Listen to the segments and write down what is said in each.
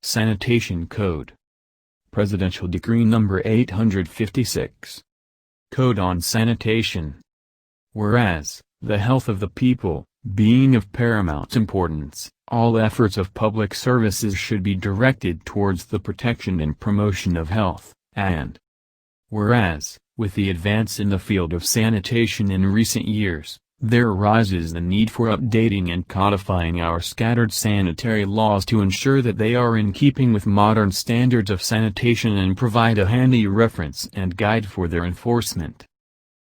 Sanitation Code. Presidential Decree No. 856. Code on Sanitation. Whereas, the health of the people, being of paramount importance, all efforts of public services should be directed towards the protection and promotion of health, and whereas, with the advance in the field of sanitation in recent years, there arises the need for updating and codifying our scattered sanitary laws to ensure that they are in keeping with modern standards of sanitation and provide a handy reference and guide for their enforcement.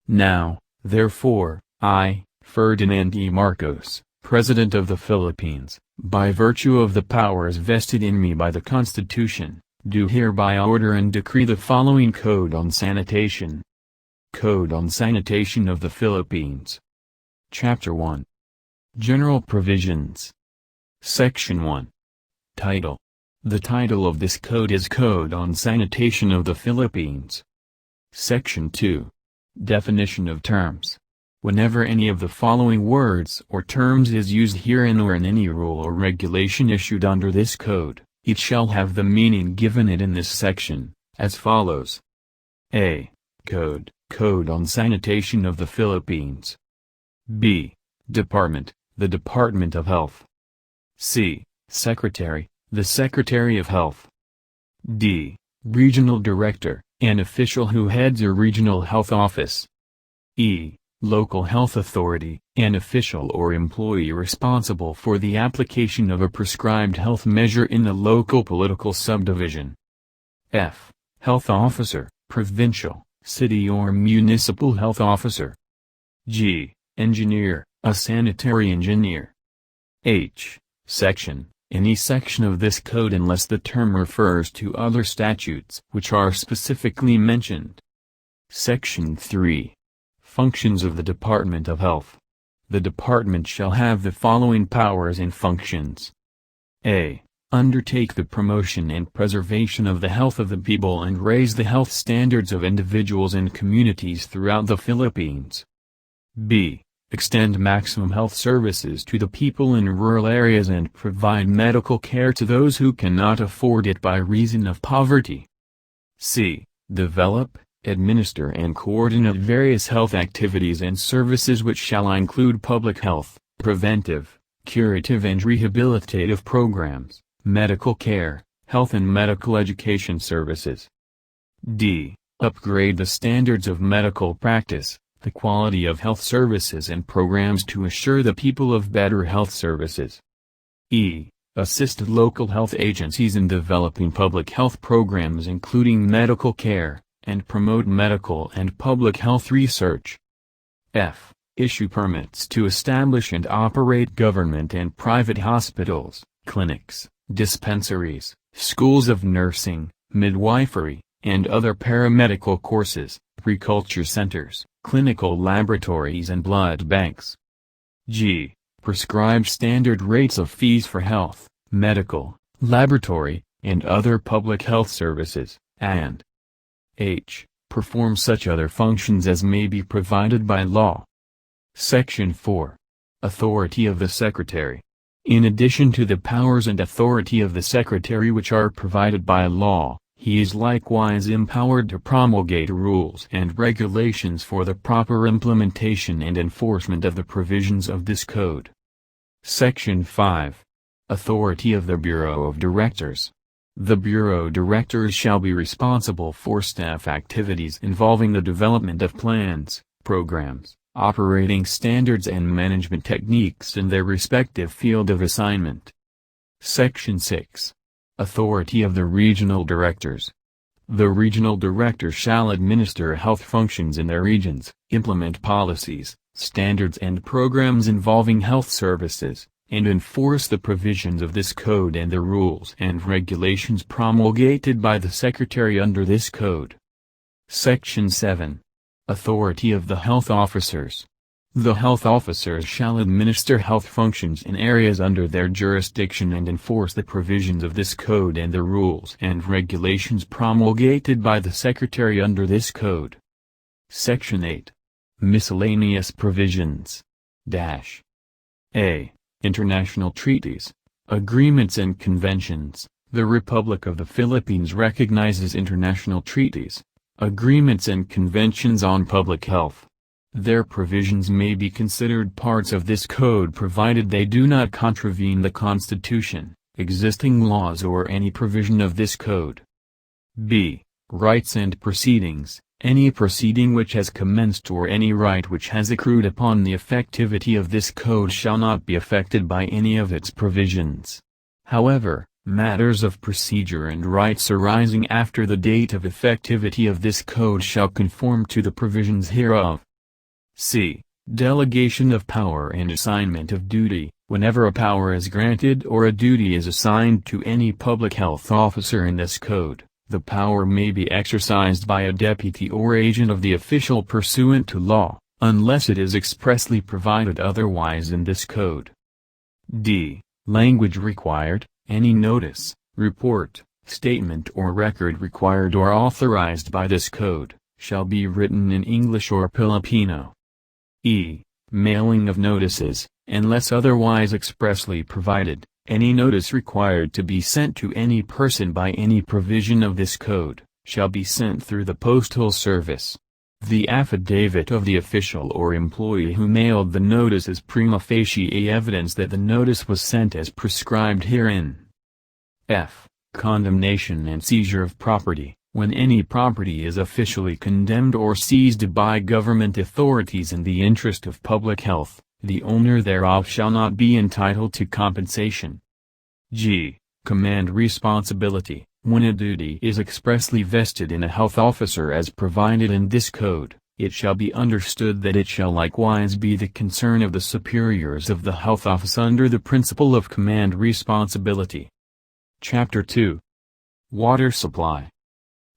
Now, therefore, I, Ferdinand E. Marcos, President of the Philippines, by virtue of the powers vested in me by the Constitution, do hereby order and decree the following Code on Sanitation. Code on Sanitation of the Philippines. Chapter 1. General Provisions. Section 1. Title. The title of this code is Code on Sanitation of the Philippines. Section 2. Definition of terms. Whenever any of the following words or terms is used herein or in any rule or regulation issued under this code, it shall have the meaning given it in this section, as follows. A. Code, Code on Sanitation of the Philippines. B. Department, the Department of Health. C. Secretary, the Secretary of Health. D. Regional Director, an official who heads a regional health office. E. Local Health Authority, an official or employee responsible for the application of a prescribed health measure in the local political subdivision. F. Health Officer, provincial, city or municipal health officer. G. Engineer, a sanitary engineer. H. Section, any section of this code unless the term refers to other statutes which are specifically mentioned. Section 3. Functions of the Department of Health. The department shall have the following powers and functions. A. Undertake the promotion and preservation of the health of the people and raise the health standards of individuals and communities throughout the Philippines. B. Extend maximum health services to the people in rural areas and provide medical care to those who cannot afford it by reason of poverty. C. Develop, administer and coordinate various health activities and services which shall include public health, preventive, curative and rehabilitative programs, medical care, health and medical education services. D. Upgrade the standards of medical practice, the quality of health services and programs to assure the people of better health services. E. Assist local health agencies in developing public health programs including medical care, and promote medical and public health research. F. Issue permits to establish and operate government and private hospitals, clinics, dispensaries, schools of nursing, midwifery, and other paramedical courses, pre-culture centers, clinical laboratories and blood banks. G. Prescribe standard rates of fees for health, medical, laboratory, and other public health services, and H. Perform such other functions as may be provided by law. Section 4. Authority of the Secretary. In addition to the powers and authority of the Secretary which are provided by law, he is likewise empowered to promulgate rules and regulations for the proper implementation and enforcement of the provisions of this code. Section 5. Authority of the Bureau of Directors. The Bureau Directors shall be responsible for staff activities involving the development of plans, programs, operating standards and management techniques in their respective field of assignment. Section 6. Authority of the Regional Directors. The Regional Directors shall administer health functions in their regions, implement policies, standards and programs involving health services, and enforce the provisions of this code and the rules and regulations promulgated by the Secretary under this code. Section 7. Authority of the Health Officers. The health officers shall administer health functions in areas under their jurisdiction and enforce the provisions of this code and the rules and regulations promulgated by the Secretary under this code. Section 8. Miscellaneous Provisions. A. International treaties, agreements and conventions, The Republic of the Philippines recognizes international treaties, agreements and conventions on public health. Their provisions may be considered parts of this code provided they do not contravene the Constitution, existing laws or any provision of this code. B. Rights and proceedings. Any proceeding which has commenced or any right which has accrued upon the effectivity of this code shall not be affected by any of its provisions. However, matters of procedure and rights arising after the date of effectivity of this code shall conform to the provisions hereof. C. Delegation of power and assignment of duty. Whenever a power is granted or a duty is assigned to any public health officer in this code, the power may be exercised by a deputy or agent of the official pursuant to law, unless it is expressly provided otherwise in this code. D. Language required. Any notice, report, statement or record required or authorized by this code, shall be written in English or Filipino. E. Mailing of notices. Unless otherwise expressly provided, any notice required to be sent to any person by any provision of this code, shall be sent through the postal service. The affidavit of the official or employee who mailed the notice is prima facie evidence that the notice was sent as prescribed herein. F. Condemnation and seizure of property. When any property is officially condemned or seized by government authorities in the interest of public health, the owner thereof shall not be entitled to compensation. G. Command responsibility. When a duty is expressly vested in a health officer as provided in this code, it shall be understood that it shall likewise be the concern of the superiors of the health office under the principle of command responsibility. Chapter 2. Water Supply.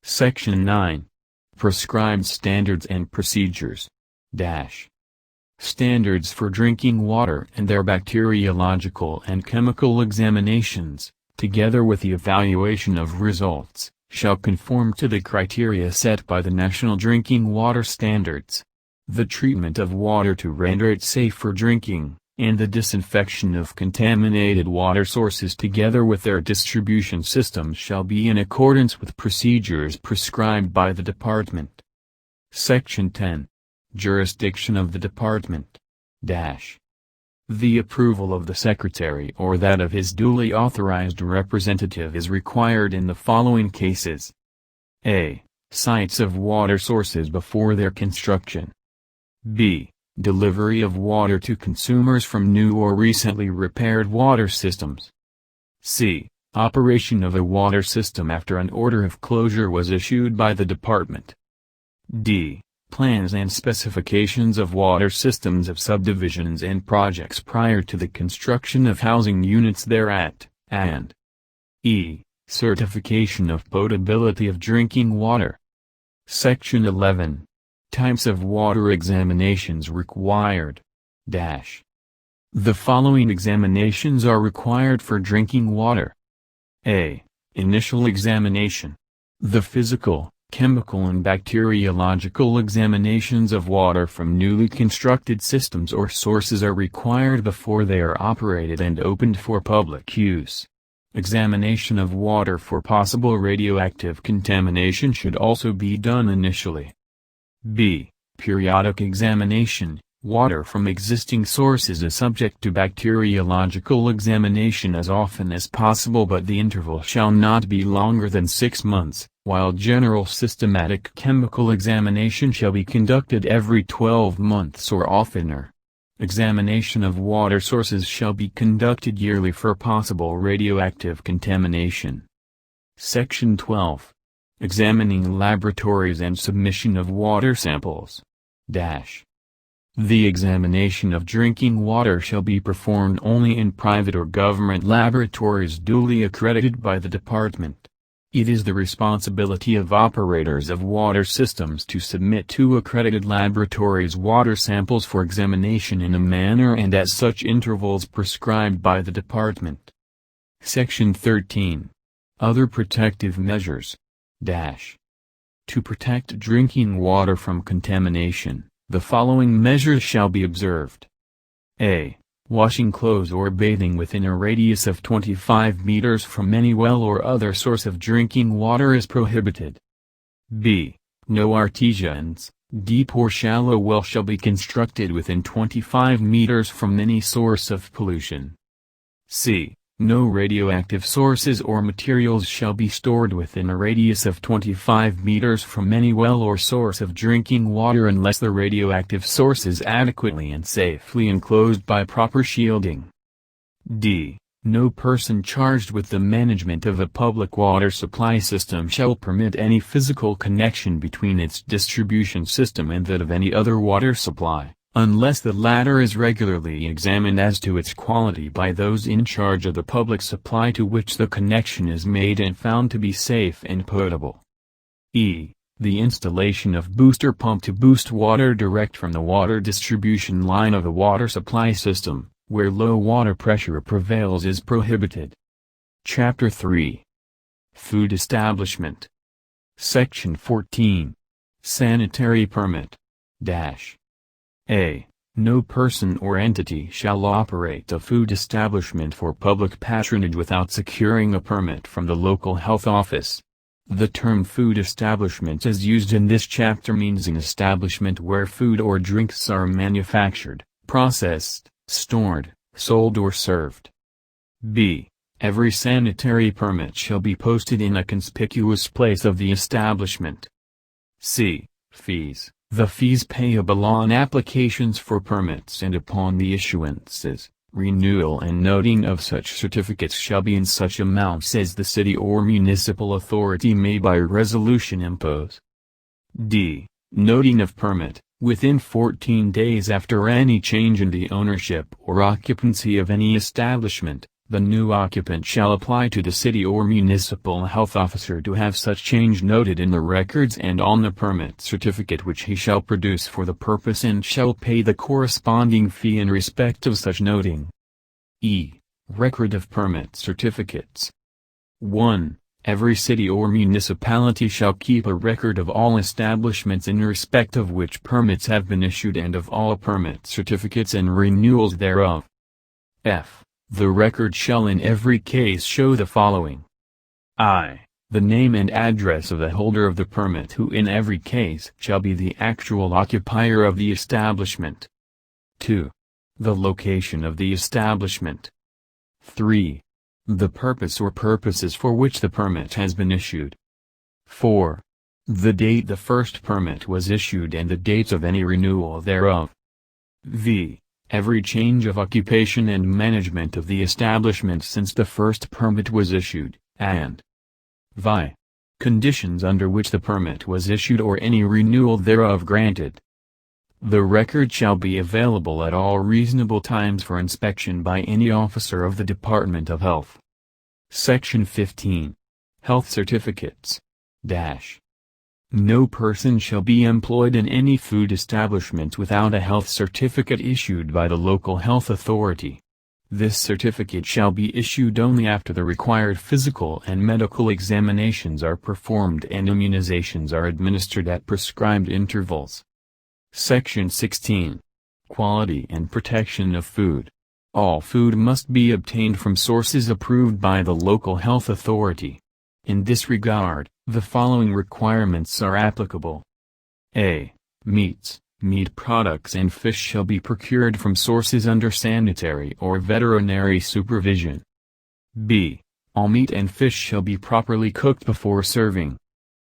Section 9. Prescribed Standards and Procedures. Standards for drinking water and their bacteriological and chemical examinations, together with the evaluation of results, shall conform to the criteria set by the National Drinking Water Standards. The treatment of water to render it safe for drinking, and the disinfection of contaminated water sources together with their distribution systems shall be in accordance with procedures prescribed by the Department. Section 10. Jurisdiction of the Department. The approval of the Secretary or that of his duly authorized representative is required in the following cases. A. Sites of water sources before their construction. B. Delivery of water to consumers from new or recently repaired water systems. C. Operation of a water system after an order of closure was issued by the Department. D. Plans and specifications of water systems of subdivisions and projects prior to the construction of housing units thereat, and E. Certification of potability of drinking water. Section 11. Types of water examinations required. The following examinations are required for drinking water. A. Initial examination. The physical, chemical and bacteriological examinations of water from newly constructed systems or sources are required before they are operated and opened for public use. Examination of water for possible radioactive contamination should also be done initially. B. Periodic examination. Water from existing sources is subject to bacteriological examination as often as possible, but the interval shall not be longer than 6 months, while general systematic chemical examination shall be conducted every 12 months or oftener. Examination of water sources shall be conducted yearly for possible radioactive contamination. Section 12. Examining laboratories and submission of water samples. The examination of drinking water shall be performed only in private or government laboratories duly accredited by the Department. It is the responsibility of operators of water systems to submit to accredited laboratories water samples for examination in a manner and at such intervals prescribed by the Department. Section 13. Other protective measures. To protect drinking water from contamination, the following measures shall be observed. A. washing clothes or bathing within a radius of 25 meters from any well or other source of drinking water is prohibited. B. No artesians, deep or shallow well shall be constructed within 25 meters from any source of pollution. C. No radioactive sources or materials shall be stored within a radius of 25 meters from any well or source of drinking water unless the radioactive source is adequately and safely enclosed by proper shielding. D. No person charged with the management of a public water supply system shall permit any physical connection between its distribution system and that of any other water supply, unless the latter is regularly examined as to its quality by those in charge of the public supply to which the connection is made and found to be safe and potable. E. The installation of booster pump to boost water direct from the water distribution line of the water supply system, where low water pressure prevails, is prohibited. Chapter 3. Food Establishment. Section 14. Sanitary Permit. A. No person or entity shall operate a food establishment for public patronage without securing a permit from the local health office. The term food establishment as used in this chapter means an establishment where food or drinks are manufactured, processed, stored, sold or served. B. Every sanitary permit shall be posted in a conspicuous place of the establishment. C. Fees. The fees payable on applications for permits and upon the issuances, renewal and noting of such certificates shall be in such amounts as the city or municipal authority may by resolution impose. D. Noting of permit. Within 14 days after any change in the ownership or occupancy of any establishment, the new occupant shall apply to the city or municipal health officer to have such change noted in the records and on the permit certificate which he shall produce for the purpose and shall pay the corresponding fee in respect of such noting. E. Record of permit certificates. 1. Every city or municipality shall keep a record of all establishments in respect of which permits have been issued and of all permit certificates and renewals thereof. F. The record shall in every case show the following. I. The name and address of the holder of the permit who in every case shall be the actual occupier of the establishment. 2. The location of the establishment. 3. The purpose or purposes for which the permit has been issued. 4. The date the first permit was issued and the dates of any renewal thereof. V. Every change of occupation and management of the establishment since the first permit was issued, and vi. Conditions under which the permit was issued or any renewal thereof granted. The record shall be available at all reasonable times for inspection by any officer of the Department of Health. Section 15. Health Certificates. No person shall be employed in any food establishment without a health certificate issued by the local health authority. This certificate shall be issued only after the required physical and medical examinations are performed and immunizations are administered at prescribed intervals. Section 16. Quality and Protection of Food. All food must be obtained from sources approved by the local health authority. In this regard, the following requirements are applicable. A. Meats, meat products and fish shall be procured from sources under sanitary or veterinary supervision. B. All meat and fish shall be properly cooked before serving.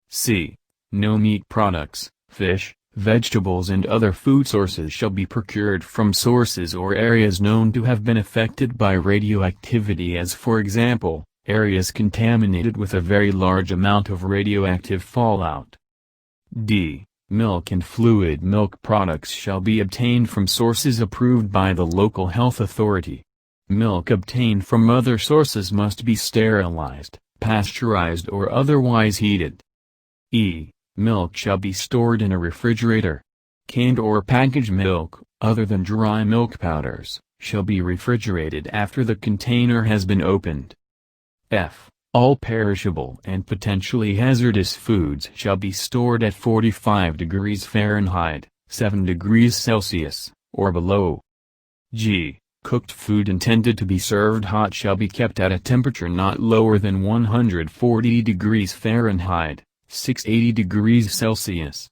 C. No meat products, fish, vegetables and other food sources shall be procured from sources or areas known to have been affected by radioactivity, as for example, areas contaminated with a very large amount of radioactive fallout. D. Milk and fluid milk products shall be obtained from sources approved by the local health authority. Milk obtained from other sources must be sterilized, pasteurized or otherwise heated. E. Milk shall be stored in a refrigerator. Canned or packaged milk, other than dry milk powders, shall be refrigerated after the container has been opened. F. All perishable and potentially hazardous foods shall be stored at 45 degrees Fahrenheit, 7 degrees Celsius, or below. G. Cooked food intended to be served hot shall be kept at a temperature not lower than 140 degrees Fahrenheit, 680 degrees Celsius.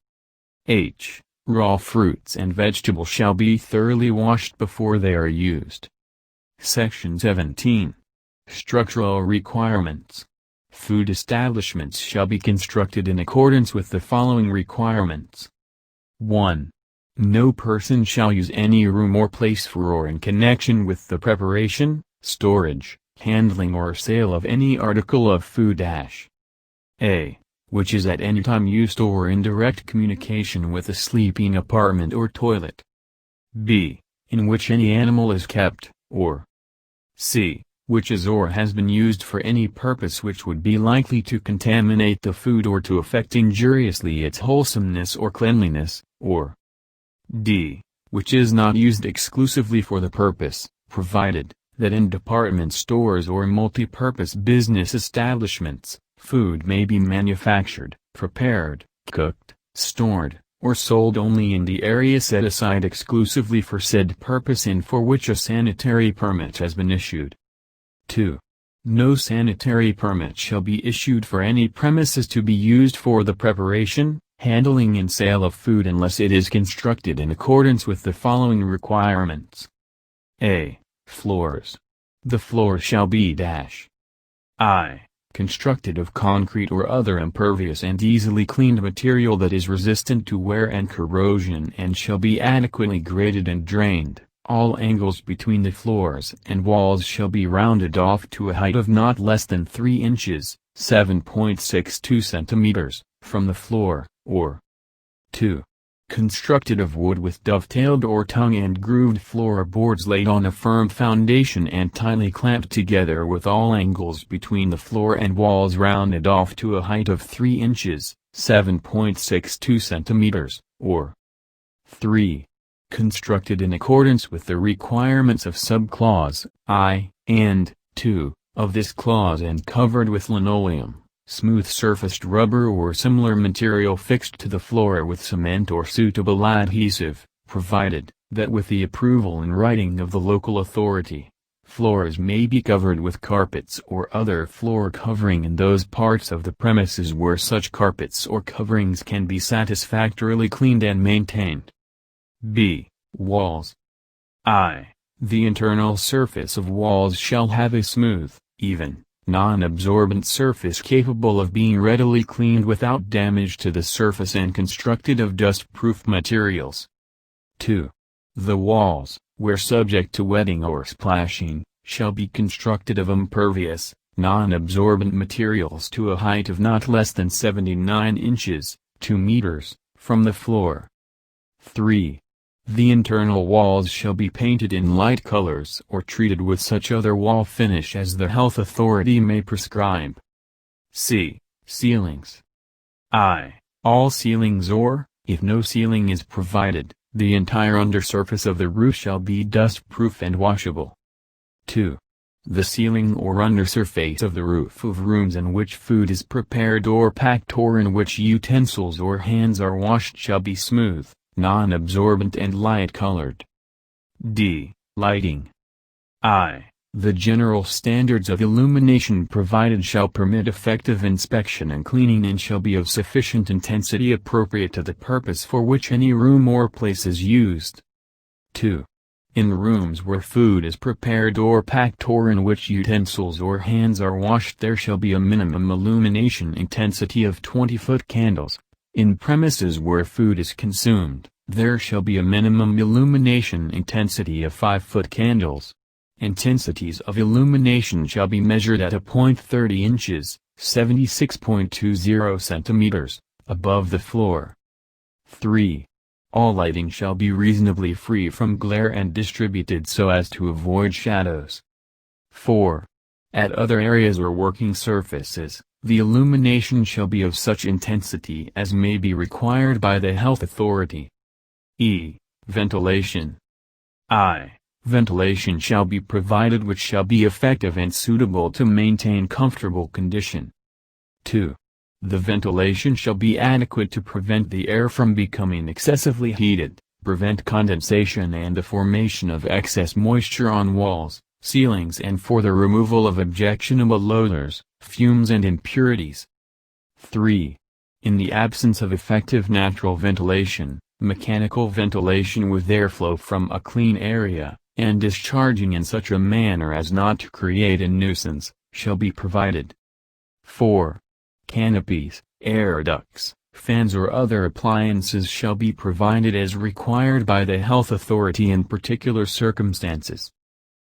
H. Raw fruits and vegetables shall be thoroughly washed before they are used. Section 17. Structural requirements. Food establishments shall be constructed in accordance with the following requirements. 1. No person shall use any room or place for or in connection with the preparation, storage, handling or sale of any article of food (a) which is at any time used or in direct communication with a sleeping apartment or toilet, b. in which any animal is kept, or c. which is or has been used for any purpose which would be likely to contaminate the food or to affect injuriously its wholesomeness or cleanliness, or d. which is not used exclusively for the purpose, provided that in department stores or multi-purpose business establishments, food may be manufactured, prepared, cooked, stored, or sold only in the area set aside exclusively for said purpose and for which a sanitary permit has been issued. 2. No sanitary permit shall be issued for any premises to be used for the preparation, handling and sale of food unless it is constructed in accordance with the following requirements. A. Floors. The floor shall be I. Constructed of concrete or other impervious and easily cleaned material that is resistant to wear and corrosion and shall be adequately graded and drained. All angles between the floors and walls shall be rounded off to a height of not less than 3 inches, 7.62 centimeters, from the floor, or 2. Constructed of wood with dovetailed or tongue and grooved floorboards laid on a firm foundation and tightly clamped together with all angles between the floor and walls rounded off to a height of 3 inches, 7.62 centimeters, or 3. Constructed in accordance with the requirements of subclause I and 2 of this clause and covered with linoleum, smooth-surfaced rubber or similar material fixed to the floor with cement or suitable adhesive, provided that with the approval in writing of the local authority, floors may be covered with carpets or other floor covering in those parts of the premises where such carpets or coverings can be satisfactorily cleaned and maintained. B. Walls. I. The internal surface of walls shall have a smooth, even, non-absorbent surface capable of being readily cleaned without damage to the surface and constructed of dust-proof materials. 2. The walls, where subject to wetting or splashing, shall be constructed of impervious, non-absorbent materials to a height of not less than 79 inches, 2 meters, from the floor. 3. The internal walls shall be painted in light colors or treated with such other wall finish as the health authority may prescribe. C. Ceilings. I. All ceilings or, if no ceiling is provided, the entire undersurface of the roof shall be dust-proof and washable. 2. The ceiling or undersurface of the roof of rooms in which food is prepared or packed or in which utensils or hands are washed shall be smooth, non-absorbent and light-colored. D. Lighting. I. The general standards of illumination provided shall permit effective inspection and cleaning and shall be of sufficient intensity appropriate to the purpose for which any room or place is used. 2. In rooms where food is prepared or packed or in which utensils or hands are washed there shall be a minimum illumination intensity of 20-foot candles. In premises where food is consumed, there shall be a minimum illumination intensity of 5-foot candles. Intensities of illumination shall be measured at a point 30 inches, 76.20 centimeters, above the floor. 3. All lighting shall be reasonably free from glare and distributed so as to avoid shadows. 4. At other areas or working surfaces, the illumination shall be of such intensity as may be required by the health authority. E. Ventilation. I. Ventilation shall be provided which shall be effective and suitable to maintain comfortable condition. 2. The ventilation shall be adequate to prevent the air from becoming excessively heated, prevent condensation and the formation of excess moisture on walls, ceilings, and for the removal of objectionable odors, fumes and impurities. 3. In the absence of effective natural ventilation, mechanical ventilation with airflow from a clean area, and discharging in such a manner as not to create a nuisance, shall be provided. 4. Canopies, air ducts, fans or other appliances shall be provided as required by the health authority in particular circumstances.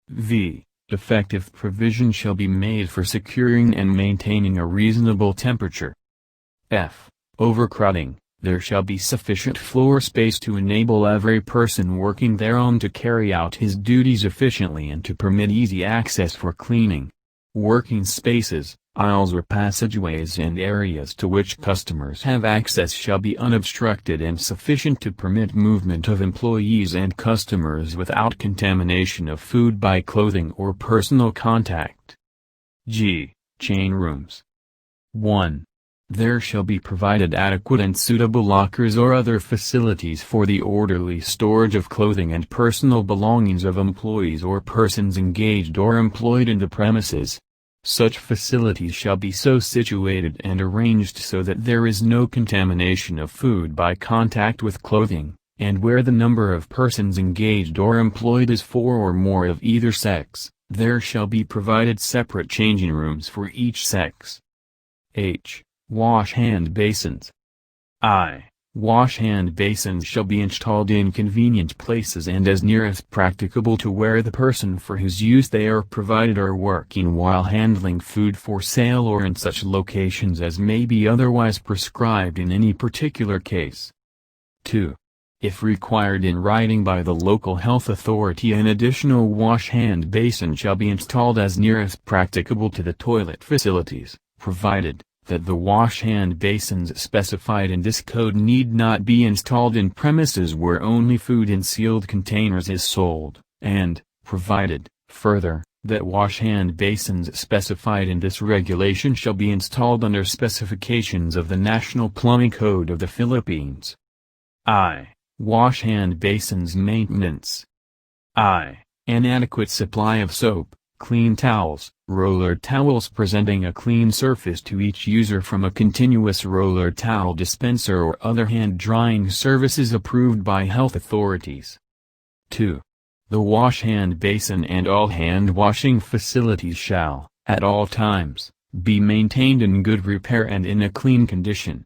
V. Effective provision shall be made for securing and maintaining a reasonable temperature. F. Overcrowding. There shall be sufficient floor space to enable every person working thereon to carry out his duties efficiently and to permit easy access for cleaning. Working spaces, aisles or passageways and areas to which customers have access shall be unobstructed and sufficient to permit movement of employees and customers without contamination of food by clothing or personal contact. G. Chain rooms. 1. There shall be provided adequate and suitable lockers or other facilities for the orderly storage of clothing and personal belongings of employees or persons engaged or employed in the premises. Such facilities shall be so situated and arranged so that there is no contamination of food by contact with clothing, and where the number of persons engaged or employed is 4 or more of either sex, there shall be provided separate changing rooms for each sex. H. Wash-hand basins. I. Wash-hand basins shall be installed in convenient places and as near as practicable to where the person for whose use they are provided are working while handling food for sale or in such locations as may be otherwise prescribed in any particular case. 2. If required in writing by the local health authority, an additional wash-hand basin shall be installed as near as practicable to the toilet facilities, provided that the wash-hand basins specified in this code need not be installed in premises where only food in sealed containers is sold, and, provided, further, that wash-hand basins specified in this regulation shall be installed under specifications of the National Plumbing Code of the Philippines. I. Wash-hand basins maintenance. I. An adequate supply of soap, clean towels, roller towels presenting a clean surface to each user from a continuous roller towel dispenser or other hand-drying services approved by health authorities. 2. The wash-hand basin and all hand-washing facilities shall, at all times, be maintained in good repair and in a clean condition.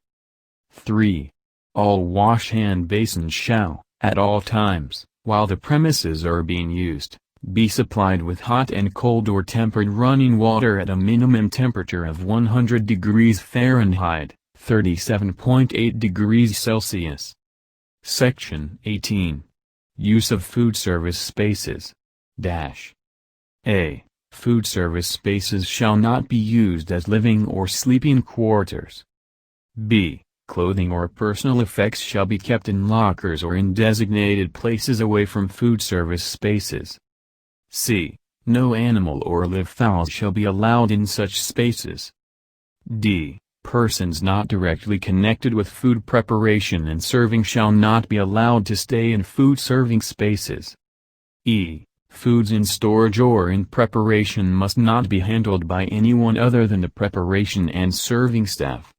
3. All wash-hand basins shall, at all times, while the premises are being used, be supplied with hot and cold or tempered running water at a minimum temperature of 100 degrees Fahrenheit, 37.8 degrees Celsius. Section 18. Use of food service spaces. A. Food service spaces shall not be used as living or sleeping quarters. B. Clothing or personal effects shall be kept in lockers or in designated places away from food service spaces. C. No animal or live fowl shall be allowed in such spaces. D. Persons not directly connected with food preparation and serving shall not be allowed to stay in food serving spaces. E. Foods in storage or in preparation must not be handled by anyone other than the preparation and serving staff.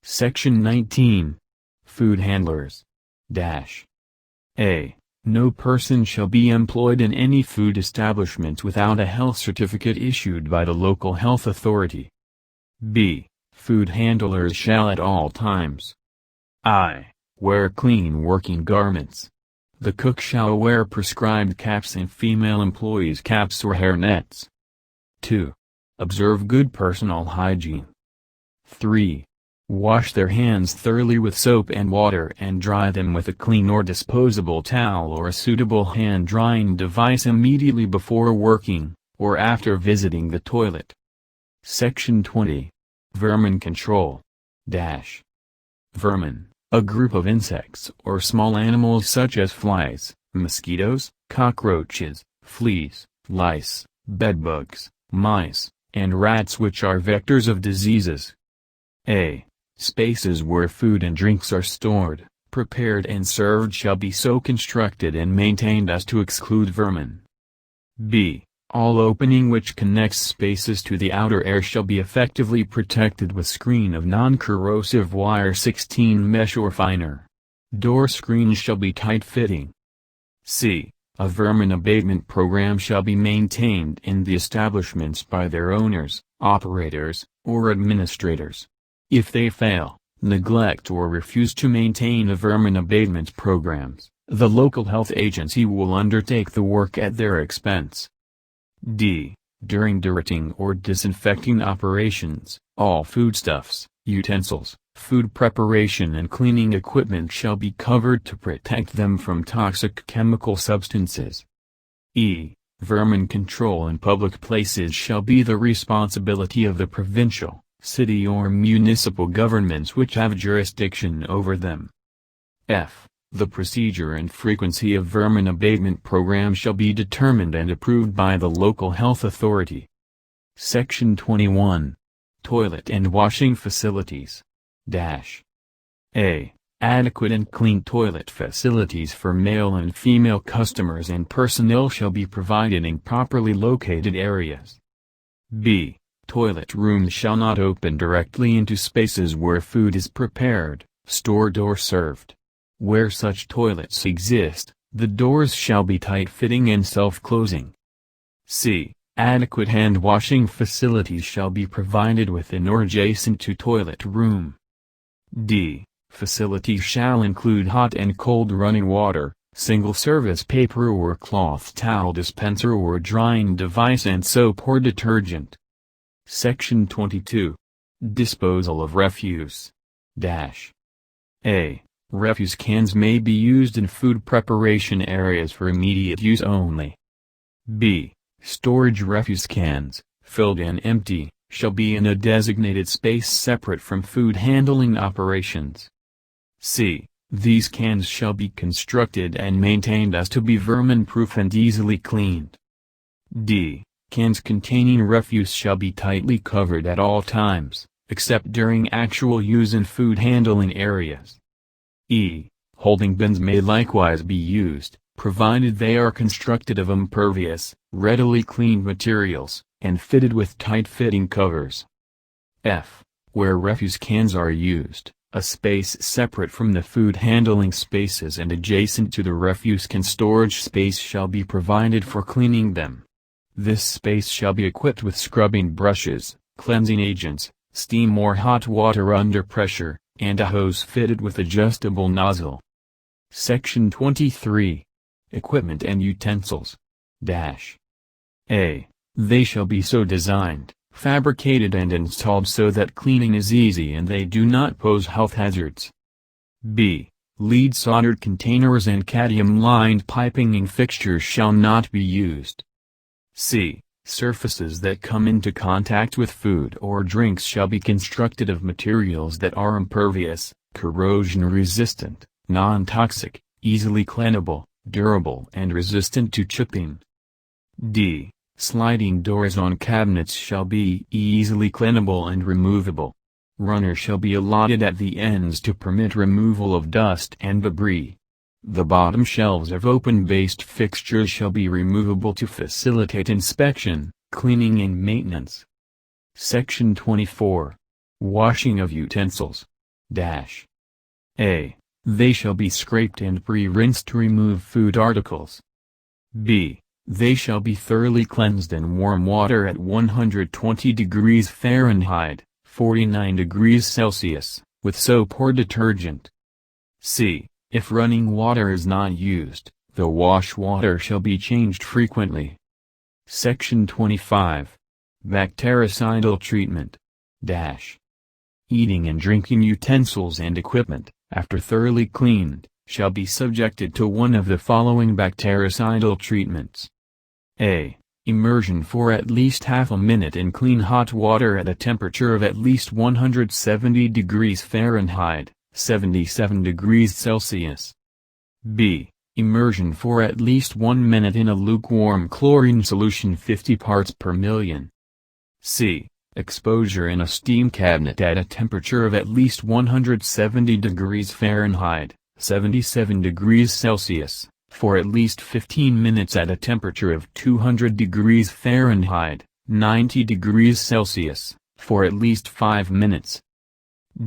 Section 19. Food handlers. A. No person shall be employed in any food establishment without a health certificate issued by the local health authority. B. Food handlers shall at all times I. Wear clean working garments. The cook shall wear prescribed caps and female employees caps or hairnets. 2. Observe good personal hygiene. 3. Wash their hands thoroughly with soap and water and dry them with a clean or disposable towel or a suitable hand-drying device immediately before working, or after visiting the toilet. Section 20. Vermin control. Vermin, a group of insects or small animals such as flies, mosquitoes, cockroaches, fleas, lice, bedbugs, mice, and rats which are vectors of diseases. A. Spaces where food and drinks are stored, prepared and served shall be so constructed and maintained as to exclude vermin. B. All opening which connects spaces to the outer air shall be effectively protected with screen of non-corrosive wire 16 mesh or finer. Door screens shall be tight-fitting. C. A vermin abatement program shall be maintained in the establishments by their owners, operators, or administrators. If they fail, neglect or refuse to maintain a vermin abatement programs, the local health agency will undertake the work at their expense. D. During dirting or disinfecting operations, all foodstuffs, utensils, food preparation and cleaning equipment shall be covered to protect them from toxic chemical substances. E. Vermin control in public places shall be the responsibility of the provincial, city or municipal governments which have jurisdiction over them. F. The procedure and frequency of vermin abatement programs shall be determined and approved by the local health authority. Section 21. Toilet and washing facilities. A. Adequate and clean toilet facilities for male and female customers and personnel shall be provided in properly located areas. B. Toilet rooms shall not open directly into spaces where food is prepared, stored or served. Where such toilets exist, the doors shall be tight-fitting and self-closing. C. Adequate hand-washing facilities shall be provided within or adjacent to toilet room. D. Facilities shall include hot and cold running water, single-service paper or cloth towel dispenser or drying device and soap or detergent. Section 22. Disposal of refuse. A. Refuse cans may be used in food preparation areas for immediate use only. B. Storage refuse cans, filled and empty, shall be in a designated space separate from food handling operations. C. These cans shall be constructed and maintained as to be vermin-proof and easily cleaned. D. Cans containing refuse shall be tightly covered at all times, except during actual use in food handling areas. E. Holding bins may likewise be used, provided they are constructed of impervious, readily cleaned materials, and fitted with tight-fitting covers. F. Where refuse cans are used, a space separate from the food handling spaces and adjacent to the refuse can storage space shall be provided for cleaning them. This space shall be equipped with scrubbing brushes, cleansing agents, steam or hot water under pressure, and a hose fitted with adjustable nozzle. Section 23. Equipment and utensils. A. They shall be so designed, fabricated and installed so that cleaning is easy and they do not pose health hazards. B. Lead soldered containers and cadmium-lined piping and fixtures shall not be used. C. Surfaces that come into contact with food or drinks shall be constructed of materials that are impervious, corrosion-resistant, non-toxic, easily cleanable, durable and resistant to chipping. D. Sliding doors on cabinets shall be easily cleanable and removable. Runners shall be allotted at the ends to permit removal of dust and debris. The bottom shelves of open-based fixtures shall be removable to facilitate inspection, cleaning and maintenance. Section 24. Washing of utensils. A. They shall be scraped and pre-rinsed to remove food articles. B. They shall be thoroughly cleansed in warm water at 120 degrees Fahrenheit, 49 degrees Celsius, with soap or detergent. C. If running water is not used, the wash water shall be changed frequently. Section 25. Bactericidal treatment. Eating and drinking utensils and equipment, after thoroughly cleaned, shall be subjected to one of the following bactericidal treatments. A. Immersion for at least half a minute in clean hot water at a temperature of at least 170 degrees Fahrenheit, 77 degrees Celsius. B. Immersion for at least 1 minute in a lukewarm chlorine solution 50 parts per million. C. Exposure in a steam cabinet at a temperature of at least 170 degrees Fahrenheit, 77 degrees Celsius, for at least 15 minutes at a temperature of 200 degrees Fahrenheit, 90 degrees Celsius, for at least 5 minutes.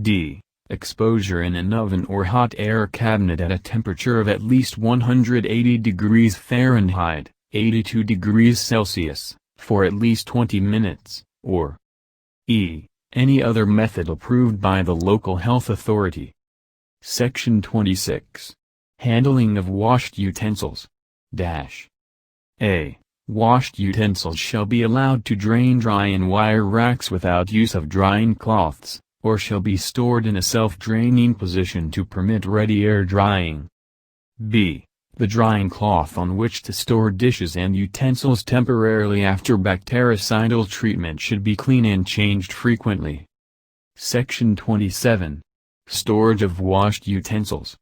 D. Exposure in an oven or hot air cabinet at a temperature of at least 180 degrees Fahrenheit, 82 degrees Celsius, for at least 20 minutes, or E. Any other method approved by the local health authority. Section 26. Handling of washed utensils. A. Washed utensils shall be allowed to drain dry in wire racks without use of drying cloths, or shall be stored in a self-draining position to permit ready air drying. B. The drying cloth on which to store dishes and utensils temporarily after bactericidal treatment should be clean and changed frequently. Section 27. Storage of washed utensils.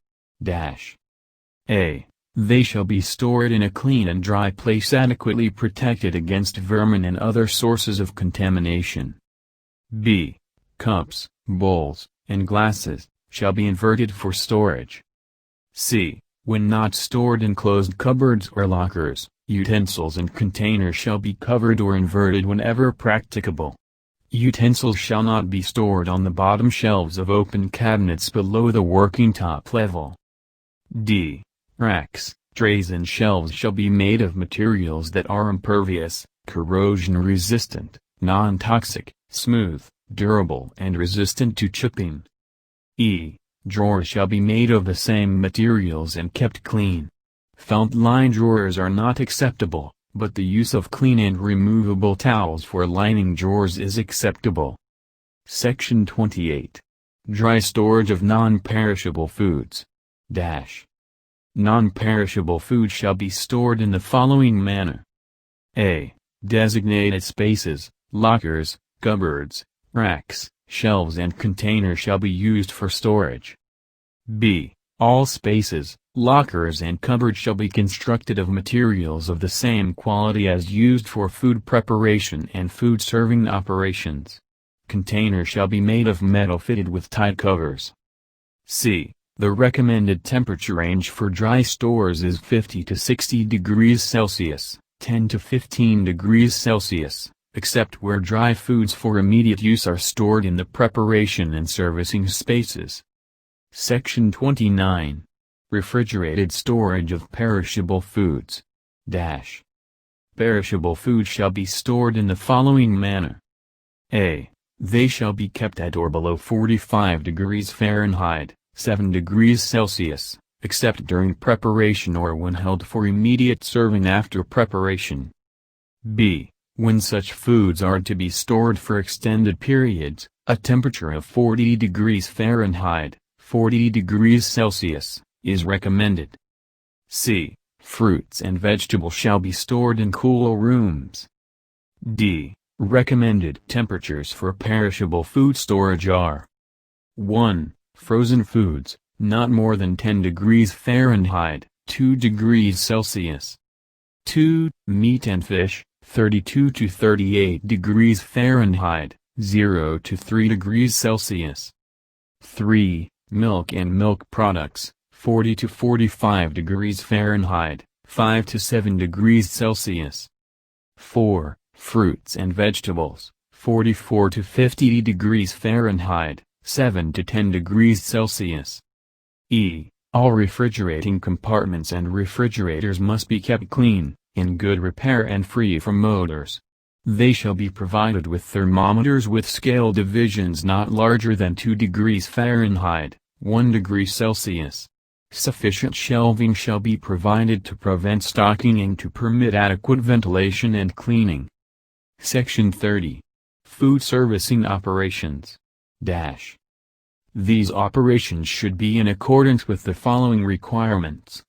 A. They shall be stored in a clean and dry place adequately protected against vermin and other sources of contamination. B. Cups, bowls, and glasses shall be inverted for storage. C. When not stored in closed cupboards or lockers, utensils and containers shall be covered or inverted whenever practicable. Utensils shall not be stored on the bottom shelves of open cabinets below the working top level. D. Racks, trays and shelves shall be made of materials that are impervious, corrosion-resistant, non-toxic, smooth, durable and resistant to chipping. E. Drawers shall be made of the same materials and kept clean. Felt-lined drawers are not acceptable, but the use of clean and removable towels for lining drawers is acceptable. Section 28. Dry storage of non-perishable foods. Non-perishable food shall be stored in the following manner. A. Designated spaces, lockers, cupboards, racks, shelves and containers shall be used for storage. B. All spaces, lockers and cupboards shall be constructed of materials of the same quality as used for food preparation and food serving operations. Containers shall be made of metal fitted with tight covers. C. The recommended temperature range for dry stores is 50 to 60 degrees Celsius, 10 to 15 degrees Celsius, except where dry foods for immediate use are stored in the preparation and servicing spaces. Section 29. Refrigerated storage of perishable foods. Perishable food shall be stored in the following manner. A. They shall be kept at or below 45 degrees Fahrenheit, 7 degrees Celsius, except during preparation or when held for immediate serving after preparation. B. When such foods are to be stored for extended periods, a temperature of 40 degrees Fahrenheit, 40 degrees Celsius, is recommended. C. Fruits and vegetables shall be stored in cool rooms. D. Recommended temperatures for perishable food storage are: 1. Frozen foods, not more than 10 degrees Fahrenheit, 2 degrees Celsius. 2. Meat and fish, 32 to 38 degrees Fahrenheit, 0 to 3 degrees Celsius. 3. Milk and milk products, 40 to 45 degrees Fahrenheit, 5 to 7 degrees Celsius. 4. Fruits and vegetables, 44 to 50 degrees Fahrenheit, 7 to 10 degrees Celsius. E. All refrigerating compartments and refrigerators must be kept clean, in good repair and free from odors. They shall be provided with thermometers with scale divisions not larger than 2 degrees Fahrenheit, 1 degree Celsius. Sufficient shelving shall be provided to prevent stocking and to permit adequate ventilation and cleaning. Section 30. Food servicing operations. These operations should be in accordance with the following requirements.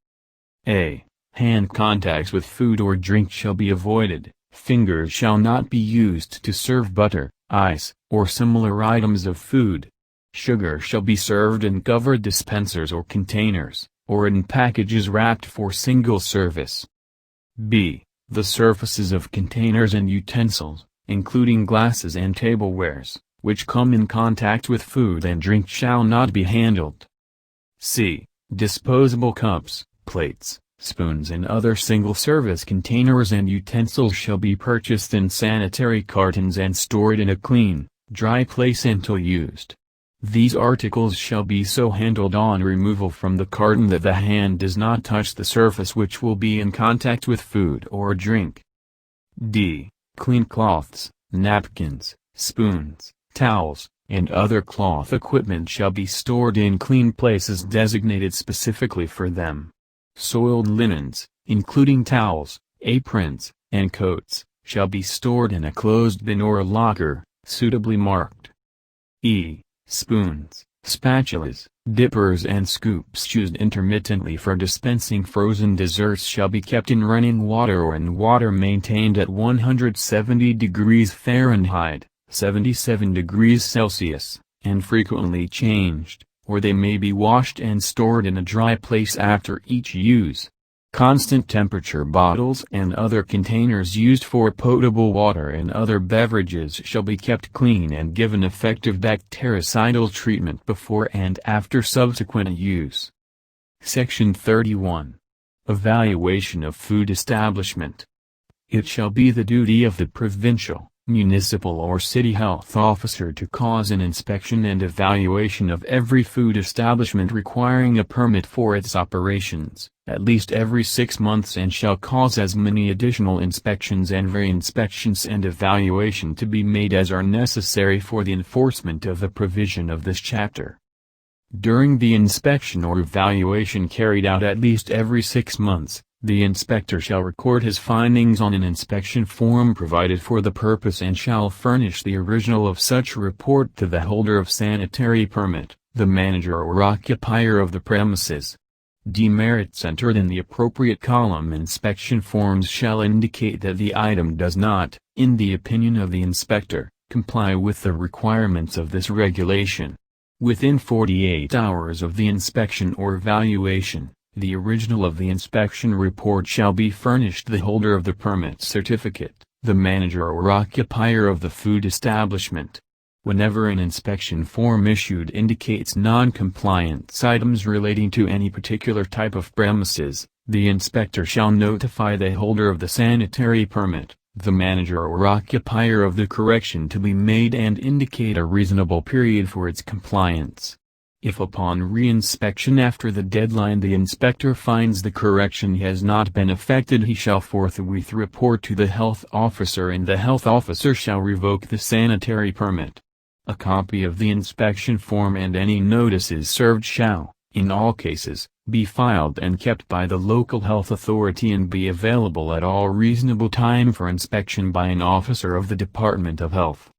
A. Hand contacts with food or drink shall be avoided. Fingers shall not be used to serve butter, ice, or similar items of food. Sugar shall be served in covered dispensers or containers, or in packages wrapped for single service. B. The surfaces of containers and utensils, including glasses and tablewares, which come in contact with food and drink shall not be handled. C. Disposable cups, plates, spoons and other single-service containers and utensils shall be purchased in sanitary cartons and stored in a clean, dry place until used. These articles shall be so handled on removal from the carton that the hand does not touch the surface which will be in contact with food or drink. D. Clean cloths, napkins, spoons, towels, and other cloth equipment shall be stored in clean places designated specifically for them. Soiled linens, including towels, aprons, and coats, shall be stored in a closed bin or a locker, suitably marked. E. Spoons, spatulas, dippers and scoops used intermittently for dispensing frozen desserts shall be kept in running water or in water maintained at 170 degrees Fahrenheit, 77 degrees Celsius, and frequently changed, or they may be washed and stored in a dry place after each use. Constant temperature bottles and other containers used for potable water and other beverages shall be kept clean and given effective bactericidal treatment before and after subsequent use. Section 31. Evaluation of food establishment. It shall be the duty of the provincial, municipal or city health officer to cause an inspection and evaluation of every food establishment requiring a permit for its operations, at least every 6 months, and shall cause as many additional inspections and re-inspections and evaluation to be made as are necessary for the enforcement of the provision of this chapter. During the inspection or evaluation carried out at least every 6 months, the inspector shall record his findings on an inspection form provided for the purpose and shall furnish the original of such report to the holder of sanitary permit, the manager or occupier of the premises. Demerits entered in the appropriate column inspection forms shall indicate that the item does not, in the opinion of the inspector, comply with the requirements of this regulation. Within 48 hours of the inspection or evaluation, the original of the inspection report shall be furnished the holder of the permit certificate, the manager or occupier of the food establishment. Whenever an inspection form issued indicates non-compliance items relating to any particular type of premises, the inspector shall notify the holder of the sanitary permit, the manager or occupier of the correction to be made and indicate a reasonable period for its compliance. If upon re-inspection after the deadline the inspector finds the correction has not been effected, he shall forthwith report to the health officer and the health officer shall revoke the sanitary permit. A copy of the inspection form and any notices served shall, in all cases, be filed and kept by the local health authority and be available at all reasonable time for inspection by an officer of the Department of Health.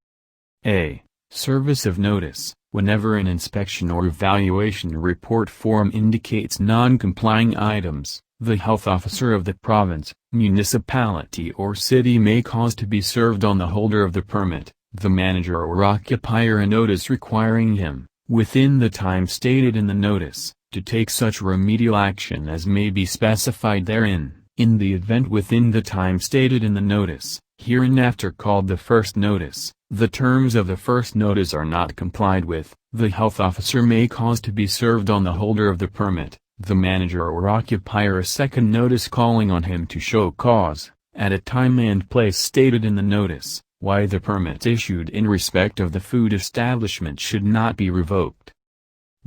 A. Service of notice. Whenever an inspection or evaluation report form indicates non-complying items, the health officer of the province, municipality or city may cause to be served on the holder of the permit, the manager or occupier a notice requiring him, within the time stated in the notice, to take such remedial action as may be specified therein. In the event within the time stated in the notice, hereinafter called the first notice, the terms of the first notice are not complied with, the health officer may cause to be served on the holder of the permit, the manager or occupier a second notice calling on him to show cause, at a time and place stated in the notice, why the permit issued in respect of the food establishment should not be revoked.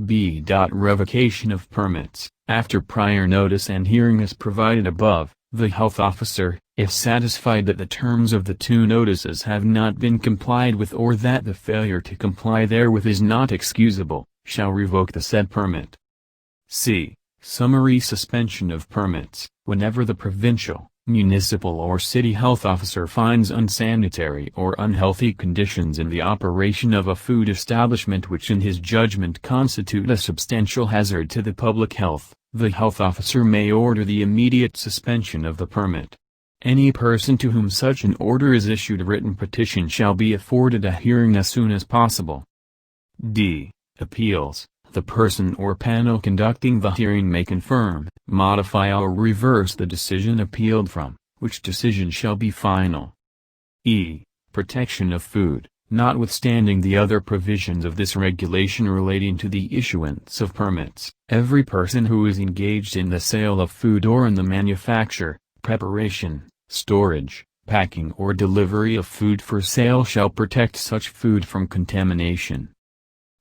B. Revocation of permits. After prior notice and hearing as provided above, the health officer, if satisfied that the terms of the two notices have not been complied with or that the failure to comply therewith is not excusable, shall revoke the said permit. C. Summary suspension of permits. Whenever the provincial, municipal or city health officer finds unsanitary or unhealthy conditions in the operation of a food establishment which in his judgment constitute a substantial hazard to the public health, the health officer may order the immediate suspension of the permit. Any person to whom such an order is issued a written petition shall be afforded a hearing as soon as possible. D. Appeals. The person or panel conducting the hearing may confirm, modify or reverse the decision appealed from, which decision shall be final. E. Protection of food. Notwithstanding the other provisions of this regulation relating to the issuance of permits, every person who is engaged in the sale of food or in the manufacture, preparation, storage, packing or delivery of food for sale shall protect such food from contamination.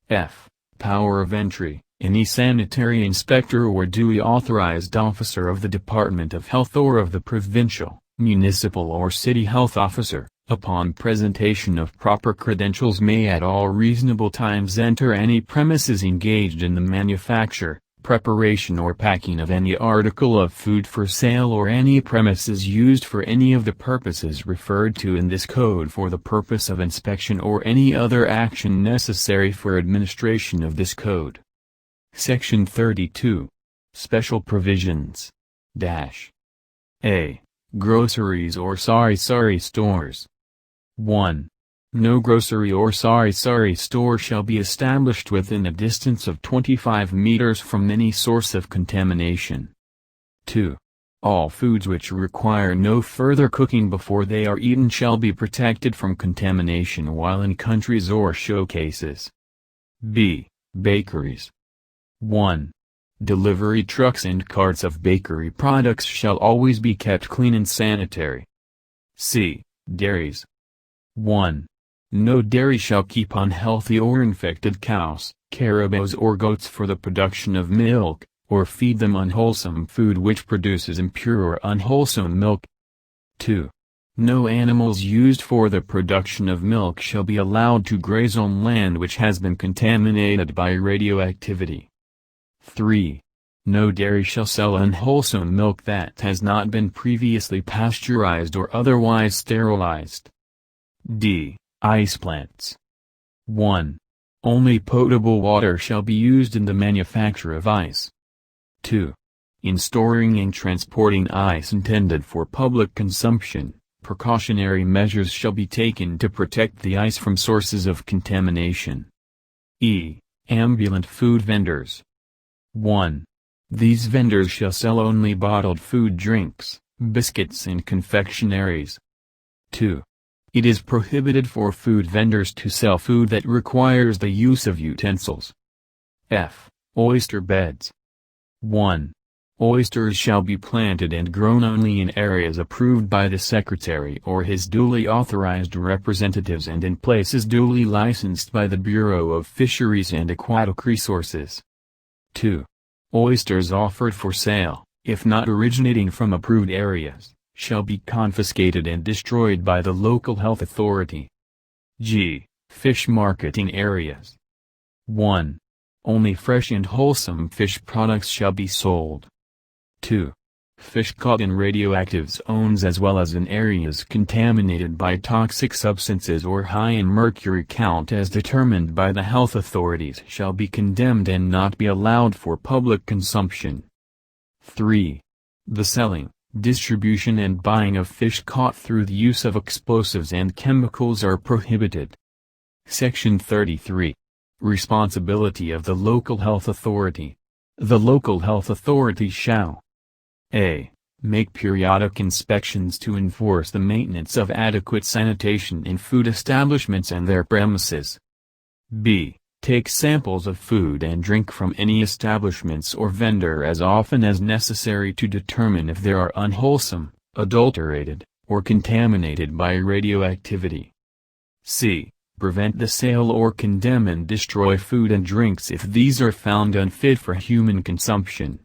F. Power of entry. Any sanitary inspector or duly authorized officer of the Department of Health or of the provincial, municipal or city health officer, upon presentation of proper credentials may at all reasonable times enter any premises engaged in the manufacture, preparation or packing of any article of food for sale or any premises used for any of the purposes referred to in this code for the purpose of inspection or any other action necessary for administration of this code. Section 32. Special Provisions. A. Groceries or sari stores. 1. No grocery or sari store shall be established within a distance of 25 meters from any source of contamination. 2. All foods which require no further cooking before they are eaten shall be protected from contamination while in countries or showcases. B. Bakeries. 1. Delivery trucks and carts of bakery products shall always be kept clean and sanitary. C. Dairies. 1. No dairy shall keep unhealthy or infected cows, carabaos or goats for the production of milk, or feed them unwholesome food which produces impure or unwholesome milk. 2. No animals used for the production of milk shall be allowed to graze on land which has been contaminated by radioactivity. 3. No dairy shall sell unwholesome milk that has not been previously pasteurized or otherwise sterilized. D. Ice plants. 1. Only potable water shall be used in the manufacture of ice. 2. In storing and transporting ice intended for public consumption, precautionary measures shall be taken to protect the ice from sources of contamination. E. Ambulant food vendors. 1. These vendors shall sell only bottled food drinks, biscuits and confectionaries. 2. It is prohibited for food vendors to sell food that requires the use of utensils. F. Oyster beds. 1. Oysters shall be planted and grown only in areas approved by the Secretary or his duly authorized representatives and in places duly licensed by the Bureau of Fisheries and Aquatic Resources. 2. Oysters offered for sale, if not originating from approved areas, shall be confiscated and destroyed by the local health authority. G. Fish marketing areas. 1. Only fresh and wholesome fish products shall be sold. 2. Fish caught in radioactive zones as well as in areas contaminated by toxic substances or high in mercury count as determined by the health authorities shall be condemned and not be allowed for public consumption. 3. The selling, distribution and buying of fish caught through the use of explosives and chemicals are prohibited. Section 33. Responsibility of the local health authority. The local health authority shall A. Make periodic inspections to enforce the maintenance of adequate sanitation in food establishments and their premises. B. Take samples of food and drink from any establishments or vendor as often as necessary to determine if they are unwholesome, adulterated, or contaminated by radioactivity. C. Prevent the sale or condemn and destroy food and drinks if these are found unfit for human consumption.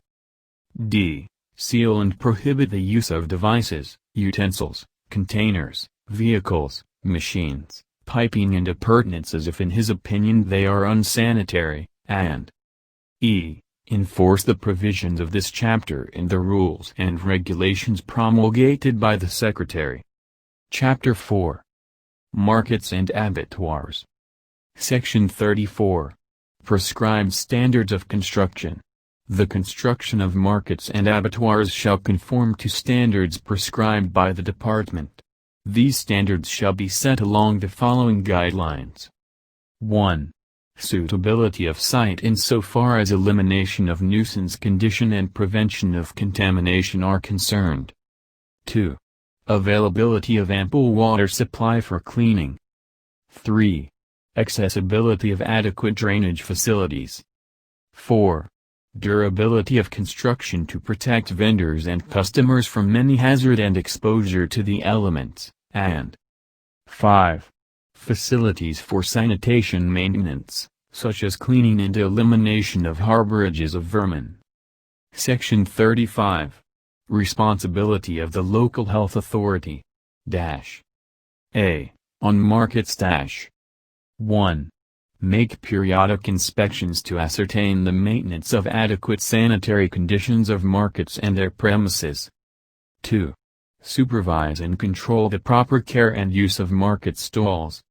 D. Seal and prohibit the use of devices, utensils, containers, vehicles, machines, piping and appurtenances if in his opinion they are unsanitary, and E. Enforce the provisions of this chapter in the rules and regulations promulgated by the Secretary. Chapter 4. Markets and Abattoirs. Section 34. Prescribed Standards of Construction. The construction of markets and abattoirs shall conform to standards prescribed by the Department. These standards shall be set along the following guidelines. 1. Suitability of site insofar as elimination of nuisance condition and prevention of contamination are concerned. 2. Availability of ample water supply for cleaning. 3. Accessibility of adequate drainage facilities. 4. Durability of construction to protect vendors and customers from any hazard and exposure to the elements, and 5. Facilities for sanitation maintenance, such as cleaning and elimination of harborages of vermin. Section 35. Responsibility of the local health authority. A. On markets. 1. Make periodic inspections to ascertain the maintenance of adequate sanitary conditions of markets and their premises. 2. Supervise and control the proper care and use of market stalls.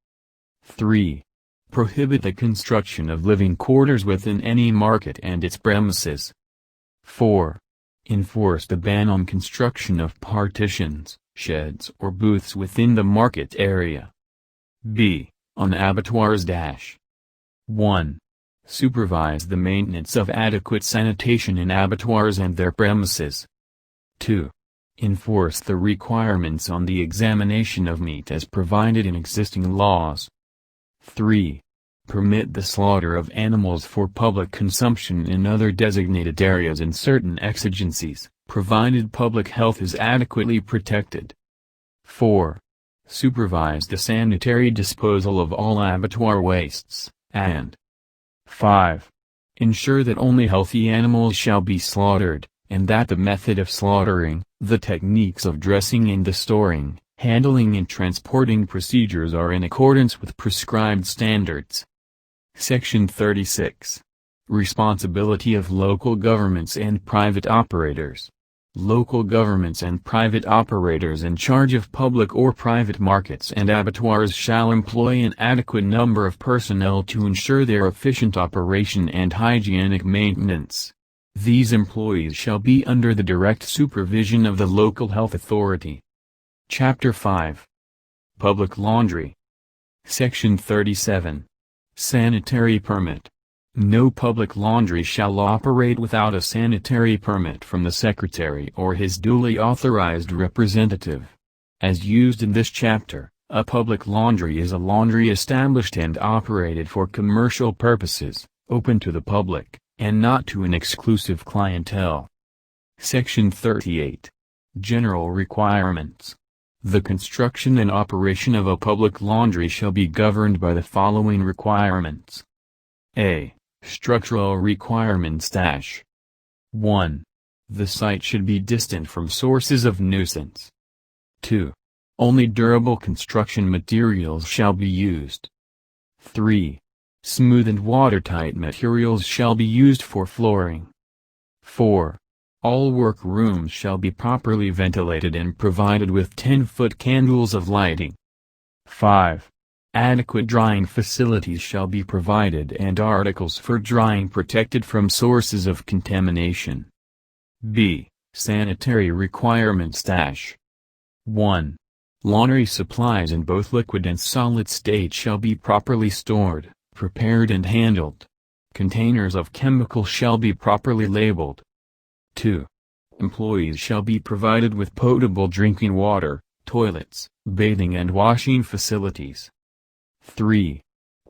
3. Prohibit the construction of living quarters within any market and its premises. 4. Enforce the ban on construction of partitions, sheds or booths within the market area. B. On abattoirs. 1. Supervise the maintenance of adequate sanitation in abattoirs and their premises. 2. Enforce the requirements on the examination of meat as provided in existing laws. 3. Permit the slaughter of animals for public consumption in other designated areas in certain exigencies, provided public health is adequately protected. 4. Supervise the sanitary disposal of all abattoir wastes, and 5. Ensure that only healthy animals shall be slaughtered, and that the method of slaughtering, the techniques of dressing and the storing, handling and transporting procedures are in accordance with prescribed standards. Section 36. Responsibility of local governments and private operators. Local governments and private operators in charge of public or private markets and abattoirs shall employ an adequate number of personnel to ensure their efficient operation and hygienic maintenance. These employees shall be under the direct supervision of the local health authority. Chapter 5. Public Laundry. Section 37. Sanitary Permit. No public laundry shall operate without a sanitary permit from the Secretary or his duly authorized representative. As used in this chapter, a public laundry is a laundry established and operated for commercial purposes, open to the public, and not to an exclusive clientele. Section 38. General Requirements. The construction and operation of a public laundry shall be governed by the following requirements. A. Structural requirements. 1. The site should be distant from sources of nuisance. 2. Only durable construction materials shall be used. 3. Smooth and watertight materials shall be used for flooring. 4. All work rooms shall be properly ventilated and provided with 10-foot candles of lighting. 5. Adequate drying facilities shall be provided and articles for drying protected from sources of contamination. B. Sanitary requirements. 1. Laundry supplies in both liquid and solid state shall be properly stored, prepared and handled. Containers of chemicals shall be properly labeled. 2. Employees shall be provided with potable drinking water, toilets, bathing and washing facilities. 3.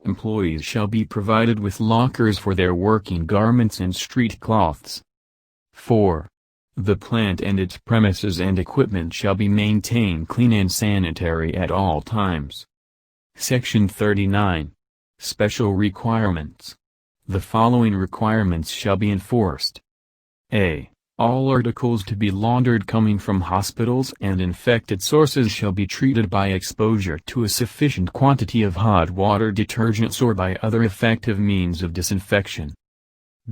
Employees shall be provided with lockers for their working garments and street cloths. 4. The plant and its premises and equipment shall be maintained clean and sanitary at all times. Section 39. Special Requirements. The following requirements shall be enforced. A. All articles to be laundered coming from hospitals and infected sources shall be treated by exposure to a sufficient quantity of hot water detergents or by other effective means of disinfection.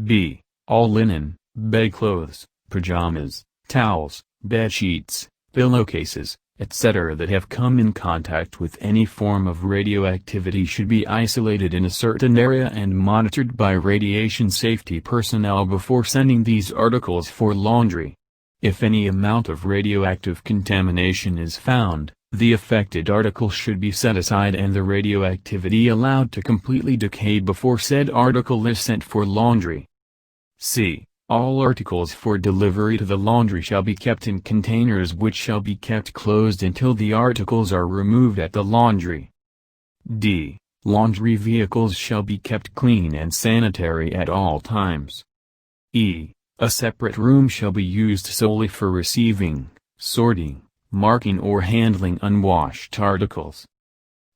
B. All linen, bedclothes, pajamas, towels, bedsheets, pillowcases, etc. that have come in contact with any form of radioactivity should be isolated in a certain area and monitored by radiation safety personnel before sending these articles for laundry. If any amount of radioactive contamination is found, the affected article should be set aside and the radioactivity allowed to completely decay before said article is sent for laundry. C. All articles for delivery to the laundry shall be kept in containers which shall be kept closed until the articles are removed at the laundry. D. Laundry vehicles shall be kept clean and sanitary at all times. E. A separate room shall be used solely for receiving, sorting, marking or handling unwashed articles.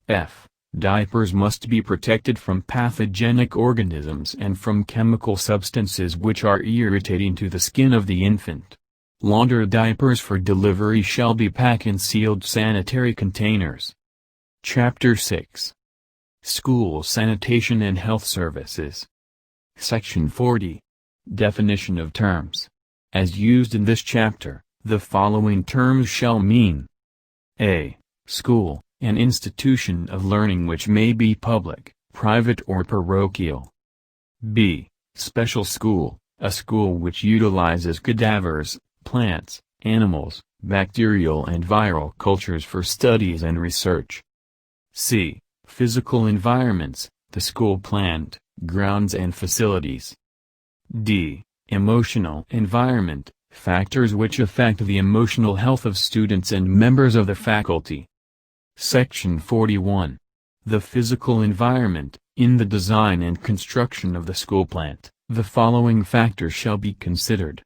F. Diapers must be protected from pathogenic organisms and from chemical substances which are irritating to the skin of the infant. Laundered diapers for delivery shall be packed in sealed sanitary containers. Chapter 6. School Sanitation and Health Services. Section 40. Definition of terms. As used in this chapter, the following terms shall mean: A. School, an institution of learning which may be public, private or parochial. B. Special school, a school which utilizes cadavers, plants, animals, bacterial and viral cultures for studies and research. C. Physical environments, the school plant, grounds and facilities. D. Emotional environment, factors which affect the emotional health of students and members of the faculty. Section 41. The physical environment. In the design and construction of the school plant, the following factors shall be considered.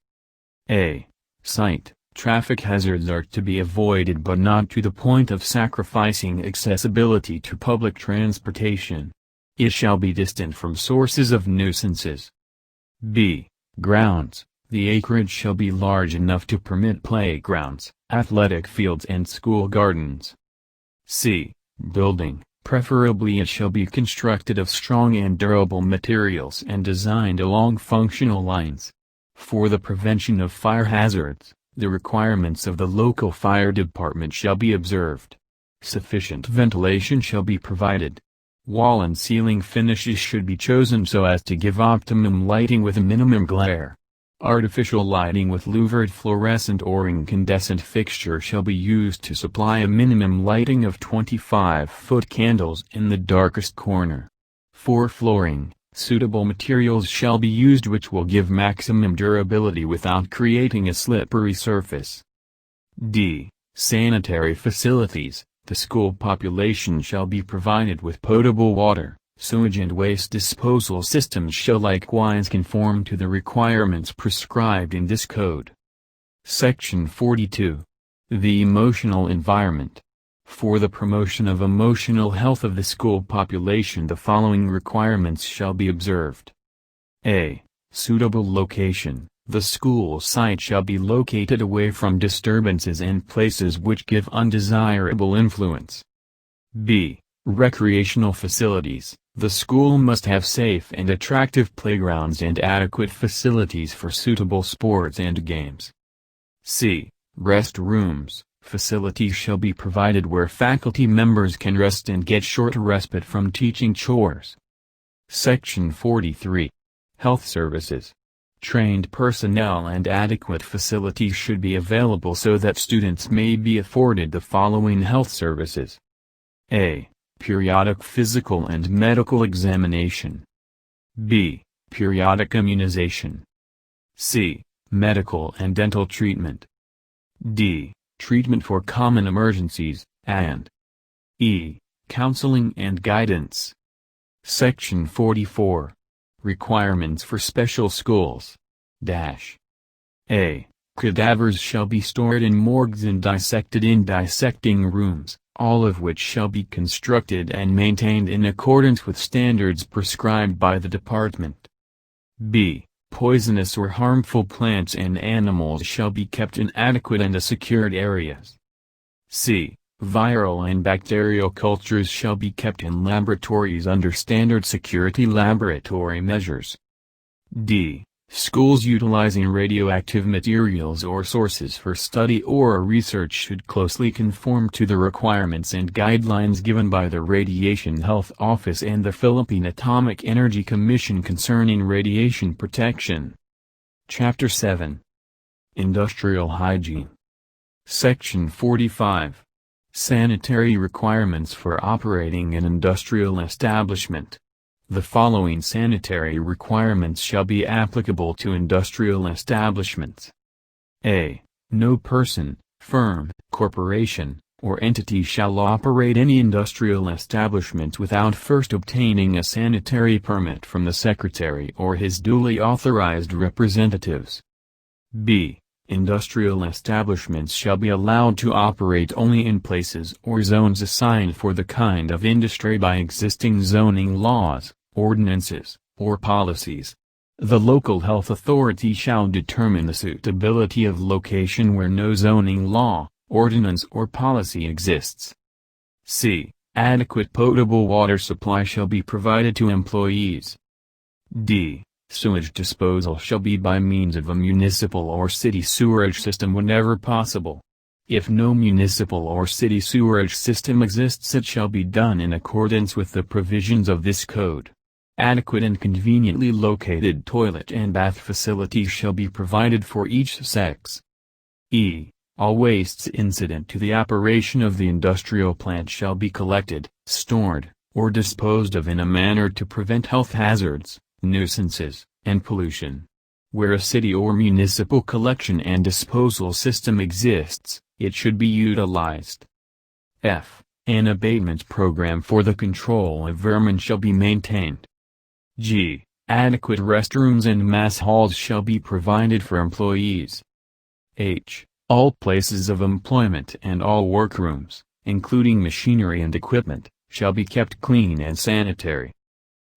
A. Site. Traffic hazards are to be avoided but not to the point of sacrificing accessibility to public transportation. It shall be distant from sources of nuisances. B. Grounds. The acreage shall be large enough to permit playgrounds, athletic fields and school gardens. C. Building. Preferably it shall be constructed of strong and durable materials and designed along functional lines. For the prevention of fire hazards, the requirements of the local fire department shall be observed. Sufficient ventilation shall be provided. Wall and ceiling finishes should be chosen so as to give optimum lighting with a minimum glare. Artificial lighting with louvered fluorescent or incandescent fixture shall be used to supply a minimum lighting of 25-foot candles in the darkest corner. For flooring, suitable materials shall be used which will give maximum durability without creating a slippery surface. D. Sanitary facilities. The school population shall be provided with potable water. Sewage and waste disposal systems shall likewise conform to the requirements prescribed in this code. Section 42. The emotional environment. For the promotion of emotional health of the school population the following requirements shall be observed. A. Suitable location. The school site shall be located away from disturbances and places which give undesirable influence. B. Recreational facilities. The school must have safe and attractive playgrounds and adequate facilities for suitable sports and games. C. Restrooms. Facilities shall be provided where faculty members can rest and get short respite from teaching chores. Section 43. Health Services. Trained personnel and adequate facilities should be available so that students may be afforded the following health services. A. Periodic physical and medical examination. B. Periodic immunization. C. Medical and dental treatment. D. Treatment for common emergencies, and E. Counseling and guidance. Section 44. Requirements for special schools. A. Cadavers shall be stored in morgues and dissected in dissecting rooms, all of which shall be constructed and maintained in accordance with standards prescribed by the department. B. Poisonous or harmful plants and animals shall be kept in adequate and secured areas. C. Viral and bacterial cultures shall be kept in laboratories under standard security laboratory measures. D. Schools utilizing radioactive materials or sources for study or research should closely conform to the requirements and guidelines given by the Radiation Health Office and the Philippine Atomic Energy Commission concerning radiation protection. Chapter 7. Industrial Hygiene. Section 45. Sanitary requirements for operating an industrial establishment. The following sanitary requirements shall be applicable to industrial establishments. A. No person, firm, corporation, or entity shall operate any industrial establishment without first obtaining a sanitary permit from the Secretary or his duly authorized representatives. B. Industrial establishments shall be allowed to operate only in places or zones assigned for the kind of industry by existing zoning laws, ordinances, or policies. The local health authority shall determine the suitability of location where no zoning law, ordinance or policy exists. C. Adequate potable water supply shall be provided to employees. D. Sewage disposal shall be by means of a municipal or city sewerage system whenever possible. If no municipal or city sewerage system exists, it shall be done in accordance with the provisions of this code. Adequate and conveniently located toilet and bath facilities shall be provided for each sex. E. All wastes incident to the operation of the industrial plant shall be collected, stored, or disposed of in a manner to prevent health hazards, nuisances, and pollution. Where a city or municipal collection and disposal system exists, it should be utilized. F. An abatement program for the control of vermin shall be maintained. G. Adequate restrooms and mess halls shall be provided for employees. H. All places of employment and all workrooms, including machinery and equipment, shall be kept clean and sanitary.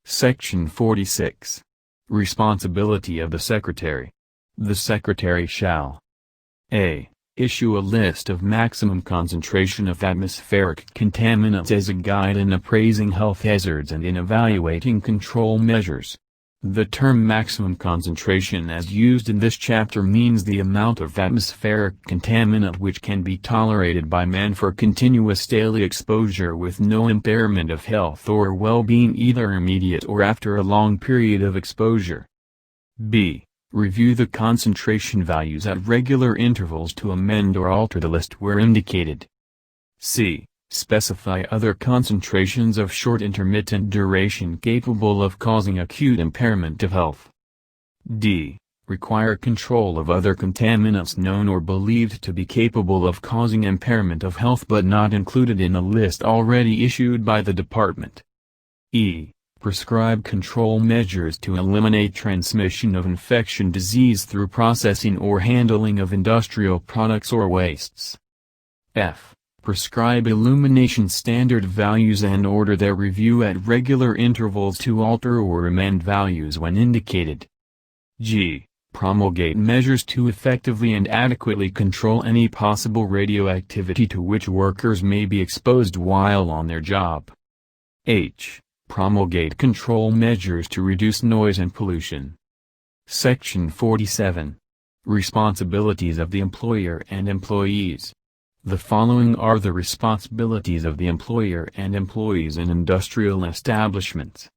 Section 46. Responsibility of the Secretary. The Secretary shall a. Issue a list of maximum concentration of atmospheric contaminants as a guide in appraising health hazards and in evaluating control measures. The term maximum concentration as used in this chapter means the amount of atmospheric contaminant which can be tolerated by man for continuous daily exposure with no impairment of health or well-being either immediate or after a long period of exposure. B. Review the concentration values at regular intervals to amend or alter the list where indicated. C. Specify other concentrations of short intermittent duration capable of causing acute impairment of health. D. Require control of other contaminants known or believed to be capable of causing impairment of health but not included in a list already issued by the Department. E. Prescribe control measures to eliminate transmission of infection disease through processing or handling of industrial products or wastes. F. Prescribe illumination standard values and order their review at regular intervals to alter or amend values when indicated. G. Promulgate measures to effectively and adequately control any possible radioactivity to which workers may be exposed while on their job. H. Promulgate control measures to reduce noise and pollution. Section 47. Responsibilities of the employer and employees. The following are the responsibilities of the employer and employees in industrial establishments.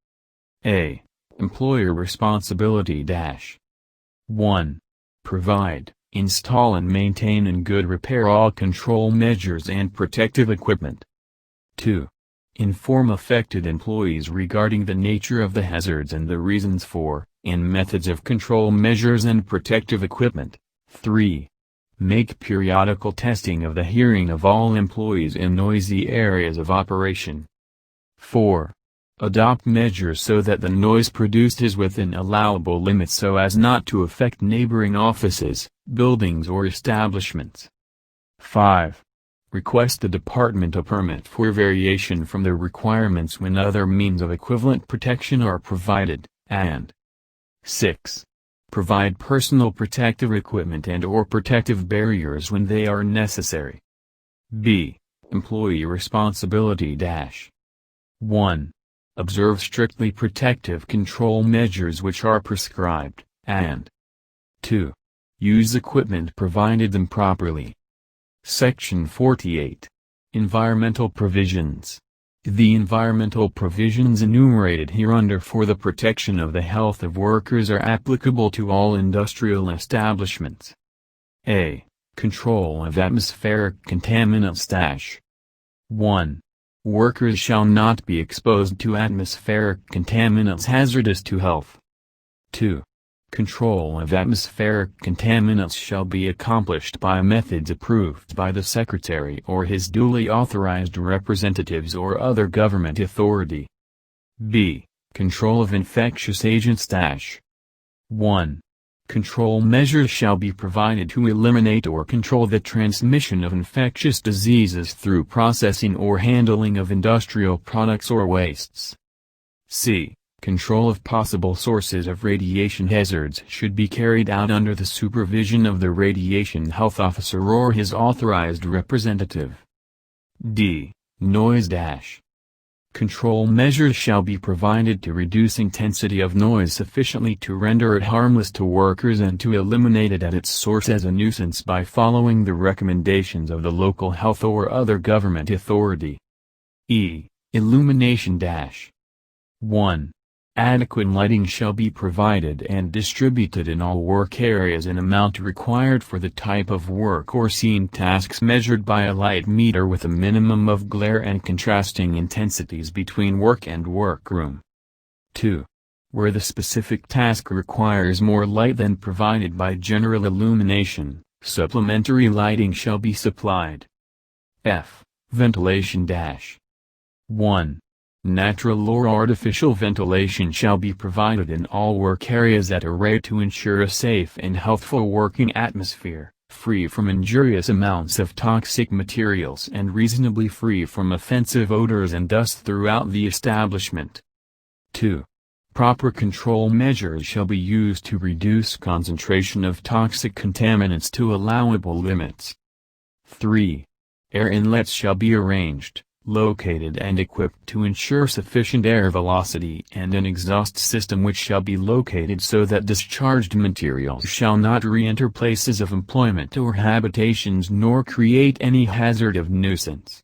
A. Employer responsibility - 1. Provide, install and maintain in good repair all control measures and protective equipment. 2. Inform affected employees regarding the nature of the hazards and the reasons for, and methods of control measures and protective equipment. 3. Make periodical testing of the hearing of all employees in noisy areas of operation. 4. Adopt measures so that the noise produced is within allowable limits so as not to affect neighboring offices, buildings or establishments. 5. Request the department a permit for variation from the requirements when other means of equivalent protection are provided, and 6. Provide personal protective equipment and/or protective barriers when they are necessary. B. Employee responsibility - 1. Observe strictly protective control measures which are prescribed, and 2. Use equipment provided them properly. Section 48. Environmental provisions. The environmental provisions enumerated hereunder for the protection of the health of workers are applicable to all industrial establishments. A. Control of atmospheric contaminants. 1. Workers shall not be exposed to atmospheric contaminants hazardous to health. 2. Control of atmospheric contaminants shall be accomplished by methods approved by the Secretary or his duly authorized representatives or other government authority. B. Control of infectious agents. 1. Control measures shall be provided to eliminate or control the transmission of infectious diseases through processing or handling of industrial products or wastes. C. Control of possible sources of radiation hazards should be carried out under the supervision of the radiation health officer or his authorized representative. D. Noise. Control measures shall be provided to reduce intensity of noise sufficiently to render it harmless to workers and to eliminate it at its source as a nuisance by following the recommendations of the local health or other government authority. E. Illumination. 1. Adequate lighting shall be provided and distributed in all work areas in amount required for the type of work or scene tasks measured by a light meter with a minimum of glare and contrasting intensities between work and workroom. 2. Where the specific task requires more light than provided by general illumination, supplementary lighting shall be supplied. F. Ventilation. 1. Natural or artificial ventilation shall be provided in all work areas at a rate to ensure a safe and healthful working atmosphere, free from injurious amounts of toxic materials and reasonably free from offensive odors and dust throughout the establishment. 2. Proper control measures shall be used to reduce concentration of toxic contaminants to allowable limits. 3. Air inlets shall be arranged, located and equipped to ensure sufficient air velocity, and an exhaust system which shall be located so that discharged materials shall not re-enter places of employment or habitations nor create any hazard of nuisance.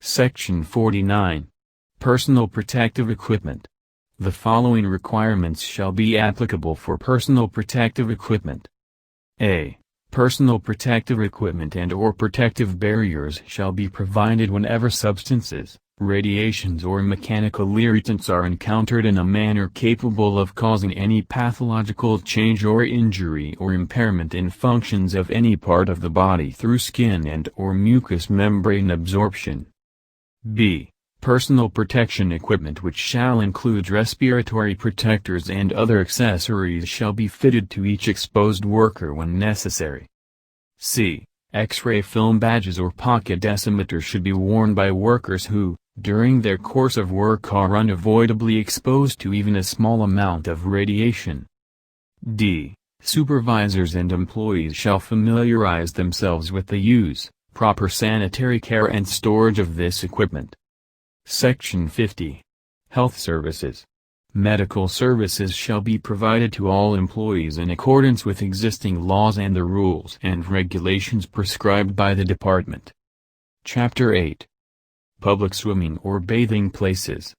Section 49. Personal protective equipment. The following requirements shall be applicable for personal protective equipment. A. Personal protective equipment and/or protective barriers shall be provided whenever substances, radiations or mechanical irritants are encountered in a manner capable of causing any pathological change or injury or impairment in functions of any part of the body through skin and/or mucous membrane absorption. B. Personal protection equipment which shall include respiratory protectors and other accessories shall be fitted to each exposed worker when necessary. C. X-ray film badges or pocket decimeters should be worn by workers who, during their course of work, are unavoidably exposed to even a small amount of radiation. D. Supervisors and employees shall familiarize themselves with the use, proper sanitary care and storage of this equipment. Section 50. Health services. Medical services shall be provided to all employees in accordance with existing laws and the rules and regulations prescribed by the Department. Chapter 8. Public swimming or bathing places.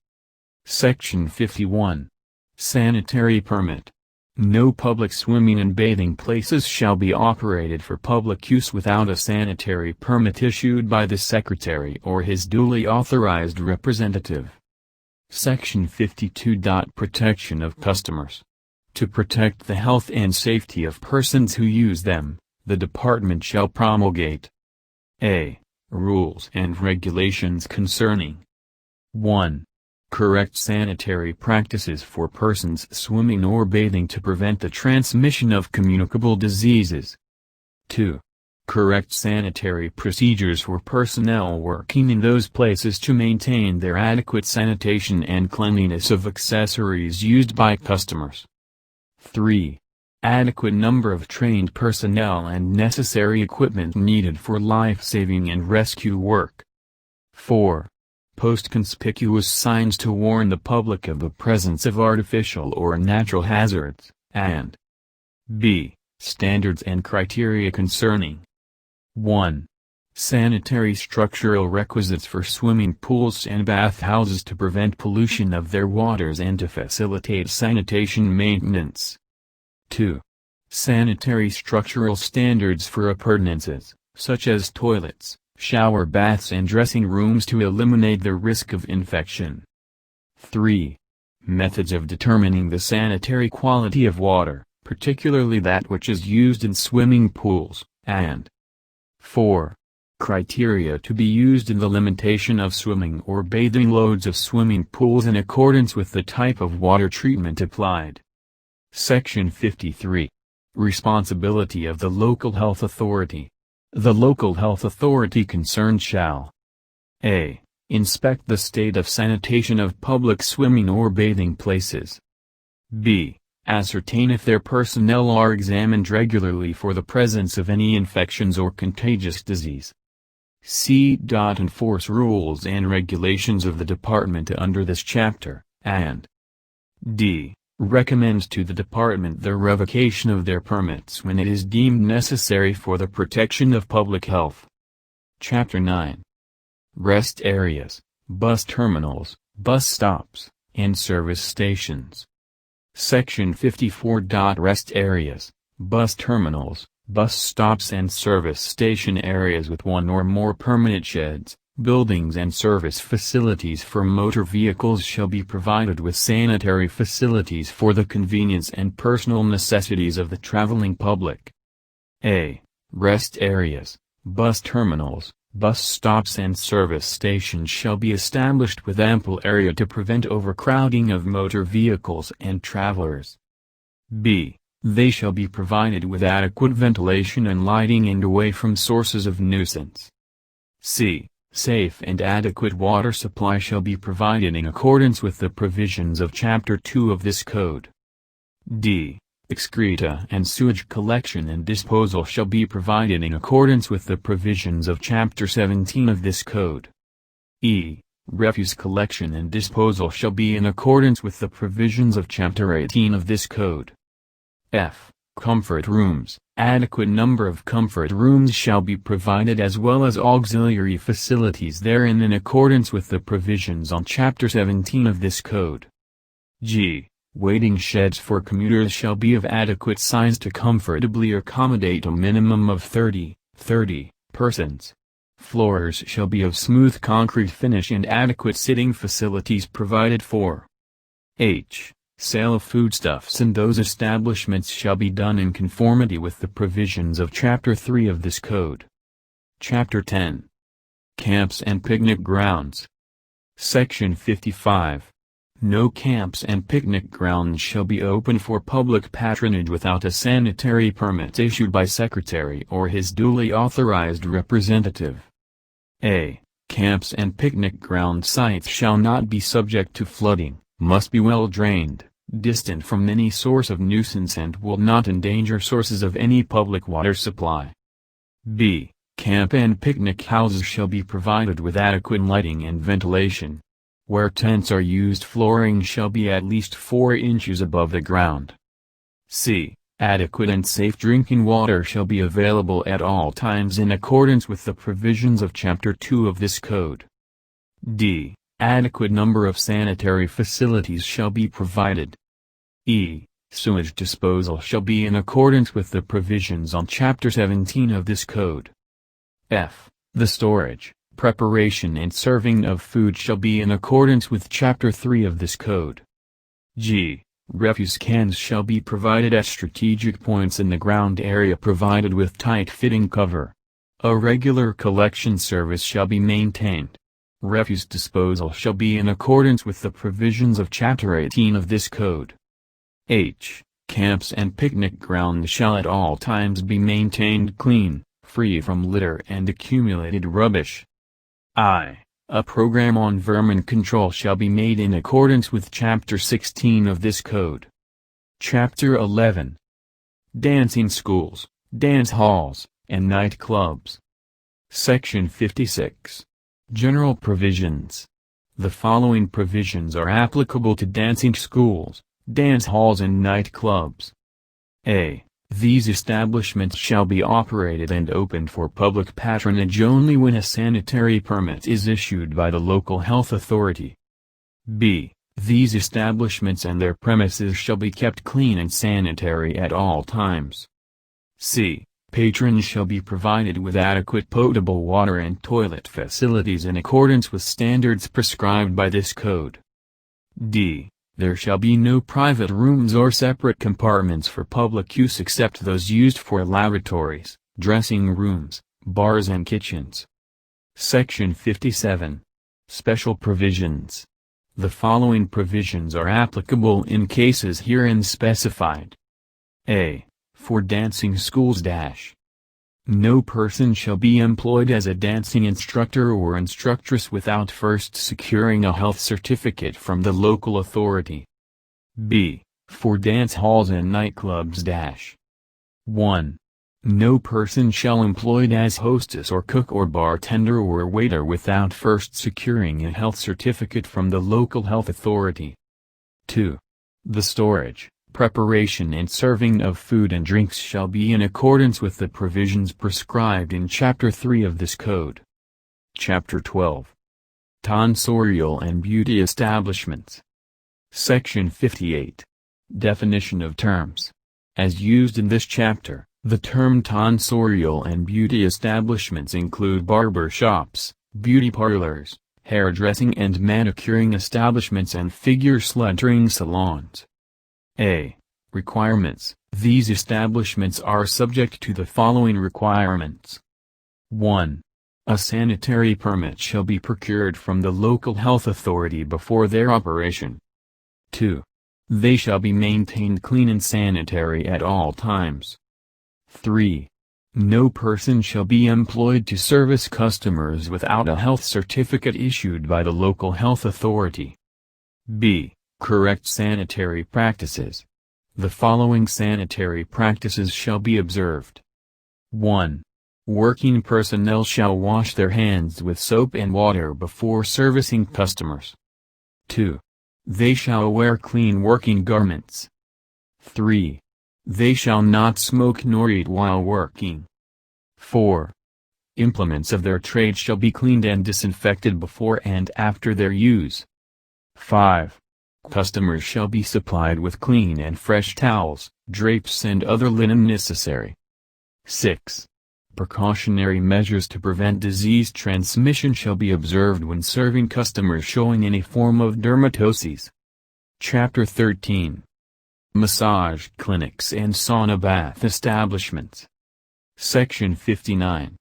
Section 51. Sanitary permit. No public swimming and bathing places shall be operated for public use without a sanitary permit issued by the Secretary or his duly authorized representative. Section 52. Protection of customers. To protect the health and safety of persons who use them, the Department shall promulgate a. Rules and regulations concerning 1. Correct sanitary practices for persons swimming or bathing to prevent the transmission of communicable diseases. 2. Correct sanitary procedures for personnel working in those places to maintain their adequate sanitation and cleanliness of accessories used by customers. 3. Adequate number of trained personnel and necessary equipment needed for life-saving and rescue work. 4. Post conspicuous signs to warn the public of the presence of artificial or natural hazards, and b. Standards and criteria concerning 1. Sanitary structural requisites for swimming pools and bathhouses to prevent pollution of their waters and to facilitate sanitation maintenance. 2. Sanitary structural standards for appurtenances, such as toilets, shower baths and dressing rooms to eliminate the risk of infection. 3. Methods of determining the sanitary quality of water, particularly that which is used in swimming pools, and 4. Criteria to be used in the limitation of swimming or bathing loads of swimming pools in accordance with the type of water treatment applied. Section 53. Responsibility of the local health authority. The local health authority concerned shall a. Inspect the state of sanitation of public swimming or bathing places. b. Ascertain if their personnel are examined regularly for the presence of any infections or contagious disease. c. Enforce rules and regulations of the department under this chapter, and d. Recommend to the department the revocation of their permits when it is deemed necessary for the protection of public health. Chapter 9. Rest areas, bus terminals, bus stops, and service stations. Section 54. Rest areas, bus terminals, bus stops and service station areas with one or more permanent sheds, buildings and service facilities for motor vehicles shall be provided with sanitary facilities for the convenience and personal necessities of the traveling public. A. Rest areas, bus terminals, bus stops and service stations shall be established with ample area to prevent overcrowding of motor vehicles and travelers. B. They shall be provided with adequate ventilation and lighting and away from sources of nuisance. C. Safe and adequate water supply shall be provided in accordance with the provisions of Chapter 2 of this Code. D. Excreta and sewage collection and disposal shall be provided in accordance with the provisions of Chapter 17 of this Code. E. Refuse collection and disposal shall be in accordance with the provisions of Chapter 18 of this Code. F. Comfort rooms. Adequate number of comfort rooms shall be provided as well as auxiliary facilities therein in accordance with the provisions on Chapter 17 of this Code. G. Waiting sheds for commuters shall be of adequate size to comfortably accommodate a minimum of 30 persons. Floors shall be of smooth concrete finish and adequate sitting facilities provided for. H. Sale of foodstuffs in those establishments shall be done in conformity with the provisions of Chapter 3 of this Code. Chapter 10. Camps and Picnic Grounds. Section 55. No camps and picnic grounds shall be open for public patronage without a sanitary permit issued by Secretary or his duly authorized representative. A. Camps and picnic ground sites shall not be subject to flooding, must be well drained, distant from any source of nuisance and will not endanger sources of any public water supply. B. Camp and picnic houses shall be provided with adequate lighting and ventilation. Where tents are used, flooring shall be at least 4 inches above the ground. C. Adequate and safe drinking water shall be available at all times in accordance with the provisions of Chapter 2 of this Code. D. Adequate number of sanitary facilities shall be provided. E. Sewage disposal shall be in accordance with the provisions on Chapter 17 of this Code. F. The storage, preparation and serving of food shall be in accordance with Chapter 3 of this Code. G. Refuse cans shall be provided at strategic points in the ground area provided with tight-fitting cover. A regular collection service shall be maintained. Refuse disposal shall be in accordance with the provisions of Chapter 18 of this Code. H. Camps and picnic grounds shall at all times be maintained clean, free from litter and accumulated rubbish. I. A program on vermin control shall be made in accordance with Chapter 16 of this Code. Chapter 11. Dancing schools, dance halls, and night clubs. Section 56. General provisions. The following provisions are applicable to dancing schools, dance halls and night clubs. A. These establishments shall be operated and opened for public patronage only when a sanitary permit is issued by the local health authority. B. These establishments and their premises shall be kept clean and sanitary at all times. C. Patrons shall be provided with adequate potable water and toilet facilities in accordance with standards prescribed by this Code. D. There shall be no private rooms or separate compartments for public use except those used for lavatories, dressing rooms, bars and kitchens. Section 57. Special Provisions. The following provisions are applicable in cases herein specified. A. For dancing schools. No person shall be employed as a dancing instructor or instructress without first securing a health certificate from the local authority. B. For dance halls and nightclubs. 1. No person shall employed as hostess or cook or bartender or waiter without first securing a health certificate from the local health authority. 2. The storage, preparation and serving of food and drinks shall be in accordance with the provisions prescribed in Chapter 3 of this Code. Chapter 12. Tonsorial and Beauty Establishments. Section 58. Definition of terms. As used in this chapter, the term tonsorial and beauty establishments include barber shops, beauty parlors, hairdressing and manicuring establishments and figure-slaughtering salons. A. Requirements. These establishments are subject to the following requirements. 1. A sanitary permit shall be procured from the local health authority before their operation. 2. They shall be maintained clean and sanitary at all times. 3. No person shall be employed to service customers without a health certificate issued by the local health authority. B. Correct sanitary practices. The following sanitary practices shall be observed. 1. Working personnel shall wash their hands with soap and water before servicing customers. 2. They shall wear clean working garments. 3. They shall not smoke nor eat while working. 4. Implements of their trade shall be cleaned and disinfected before and after their use. 5. Customers shall be supplied with clean and fresh towels, drapes and other linen necessary. 6. Precautionary measures to prevent disease transmission shall be observed when serving customers showing any form of dermatoses. Chapter 13. Massage clinics and sauna bath establishments. Section 59.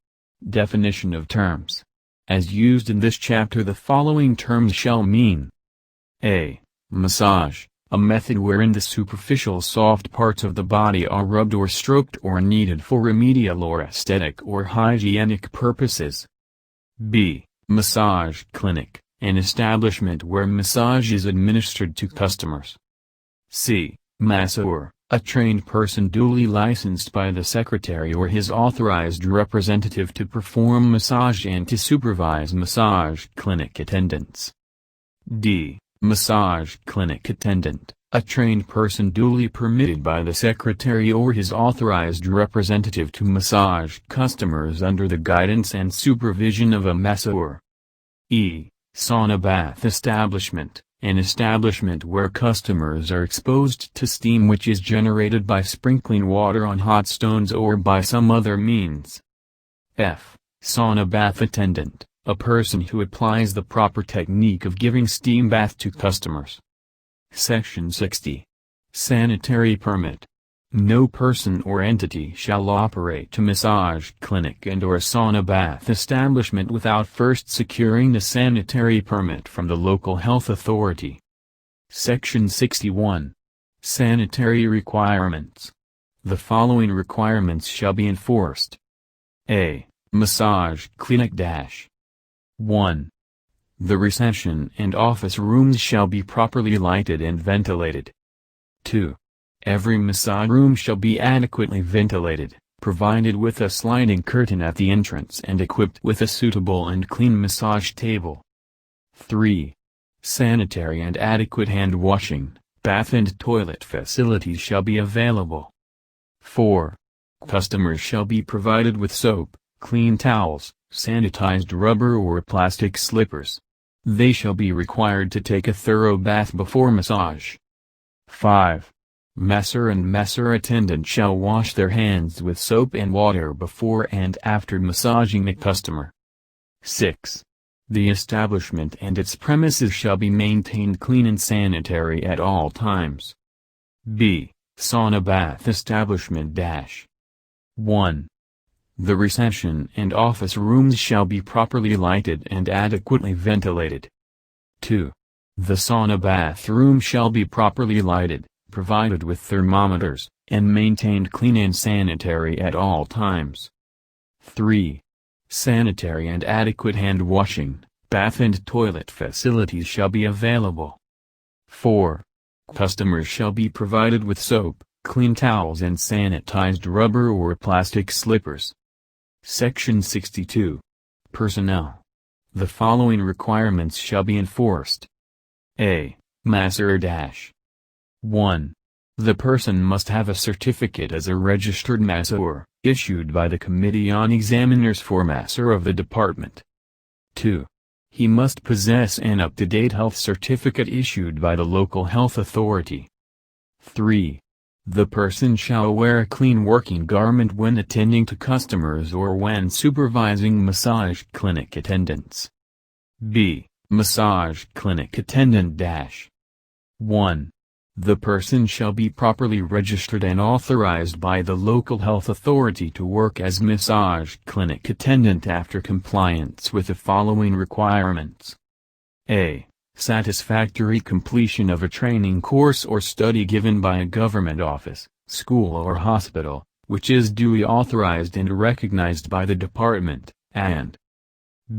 Definition of terms. As used in this chapter, the following terms shall mean. A. Massage, a method wherein the superficial soft parts of the body are rubbed or stroked or kneaded for remedial or aesthetic or hygienic purposes. B. Massage clinic, an establishment where massage is administered to customers. C. Masseur, a trained person duly licensed by the secretary or his authorized representative to perform massage and to supervise massage clinic attendants. D. Massage clinic attendant, a trained person duly permitted by the secretary or his authorized representative to massage customers under the guidance and supervision of a masseur. E. Sauna bath establishment, an establishment where customers are exposed to steam which is generated by sprinkling water on hot stones or by some other means. F. Sauna bath attendant, a person who applies the proper technique of giving steam bath to customers. Section 60. Sanitary permit. No person or entity shall operate a massage clinic and/or a sauna bath establishment without first securing a sanitary permit from the local health authority. Section 61. Sanitary requirements. The following requirements shall be enforced. A. Massage clinic. 1. The reception and office rooms shall be properly lighted and ventilated. 2. Every massage room shall be adequately ventilated, provided with a sliding curtain at the entrance and equipped with a suitable and clean massage table. 3. Sanitary and adequate hand washing, bath and toilet facilities shall be available. 4. Customers shall be provided with soap, clean towels, sanitized rubber or plastic slippers. They shall be required to take a thorough bath before massage. 5. Masseur and masseur attendant shall wash their hands with soap and water before and after massaging the customer. 6. The establishment and its premises shall be maintained clean and sanitary at all times. B. Sauna bath establishment. 1. The reception and office rooms shall be properly lighted and adequately ventilated. 2. The sauna bathroom shall be properly lighted, provided with thermometers, and maintained clean and sanitary at all times. 3. Sanitary and adequate hand washing, bath and toilet facilities shall be available. 4. Customers shall be provided with soap, clean towels and sanitized rubber or plastic slippers. Section 62. Personnel. The following requirements shall be enforced. A. Masseur. 1. The person must have a certificate as a registered masseur, issued by the Committee on Examiners for Masseur of the Department. 2. He must possess an up-to-date health certificate issued by the local health authority. 3. The person shall wear a clean working garment when attending to customers or when supervising massage clinic attendants. B. Massage clinic attendant. 1. The person shall be properly registered and authorized by the local health authority to work as massage clinic attendant after compliance with the following requirements. A. Satisfactory completion of a training course or study given by a government office, school or hospital, which is duly authorized and recognized by the department, and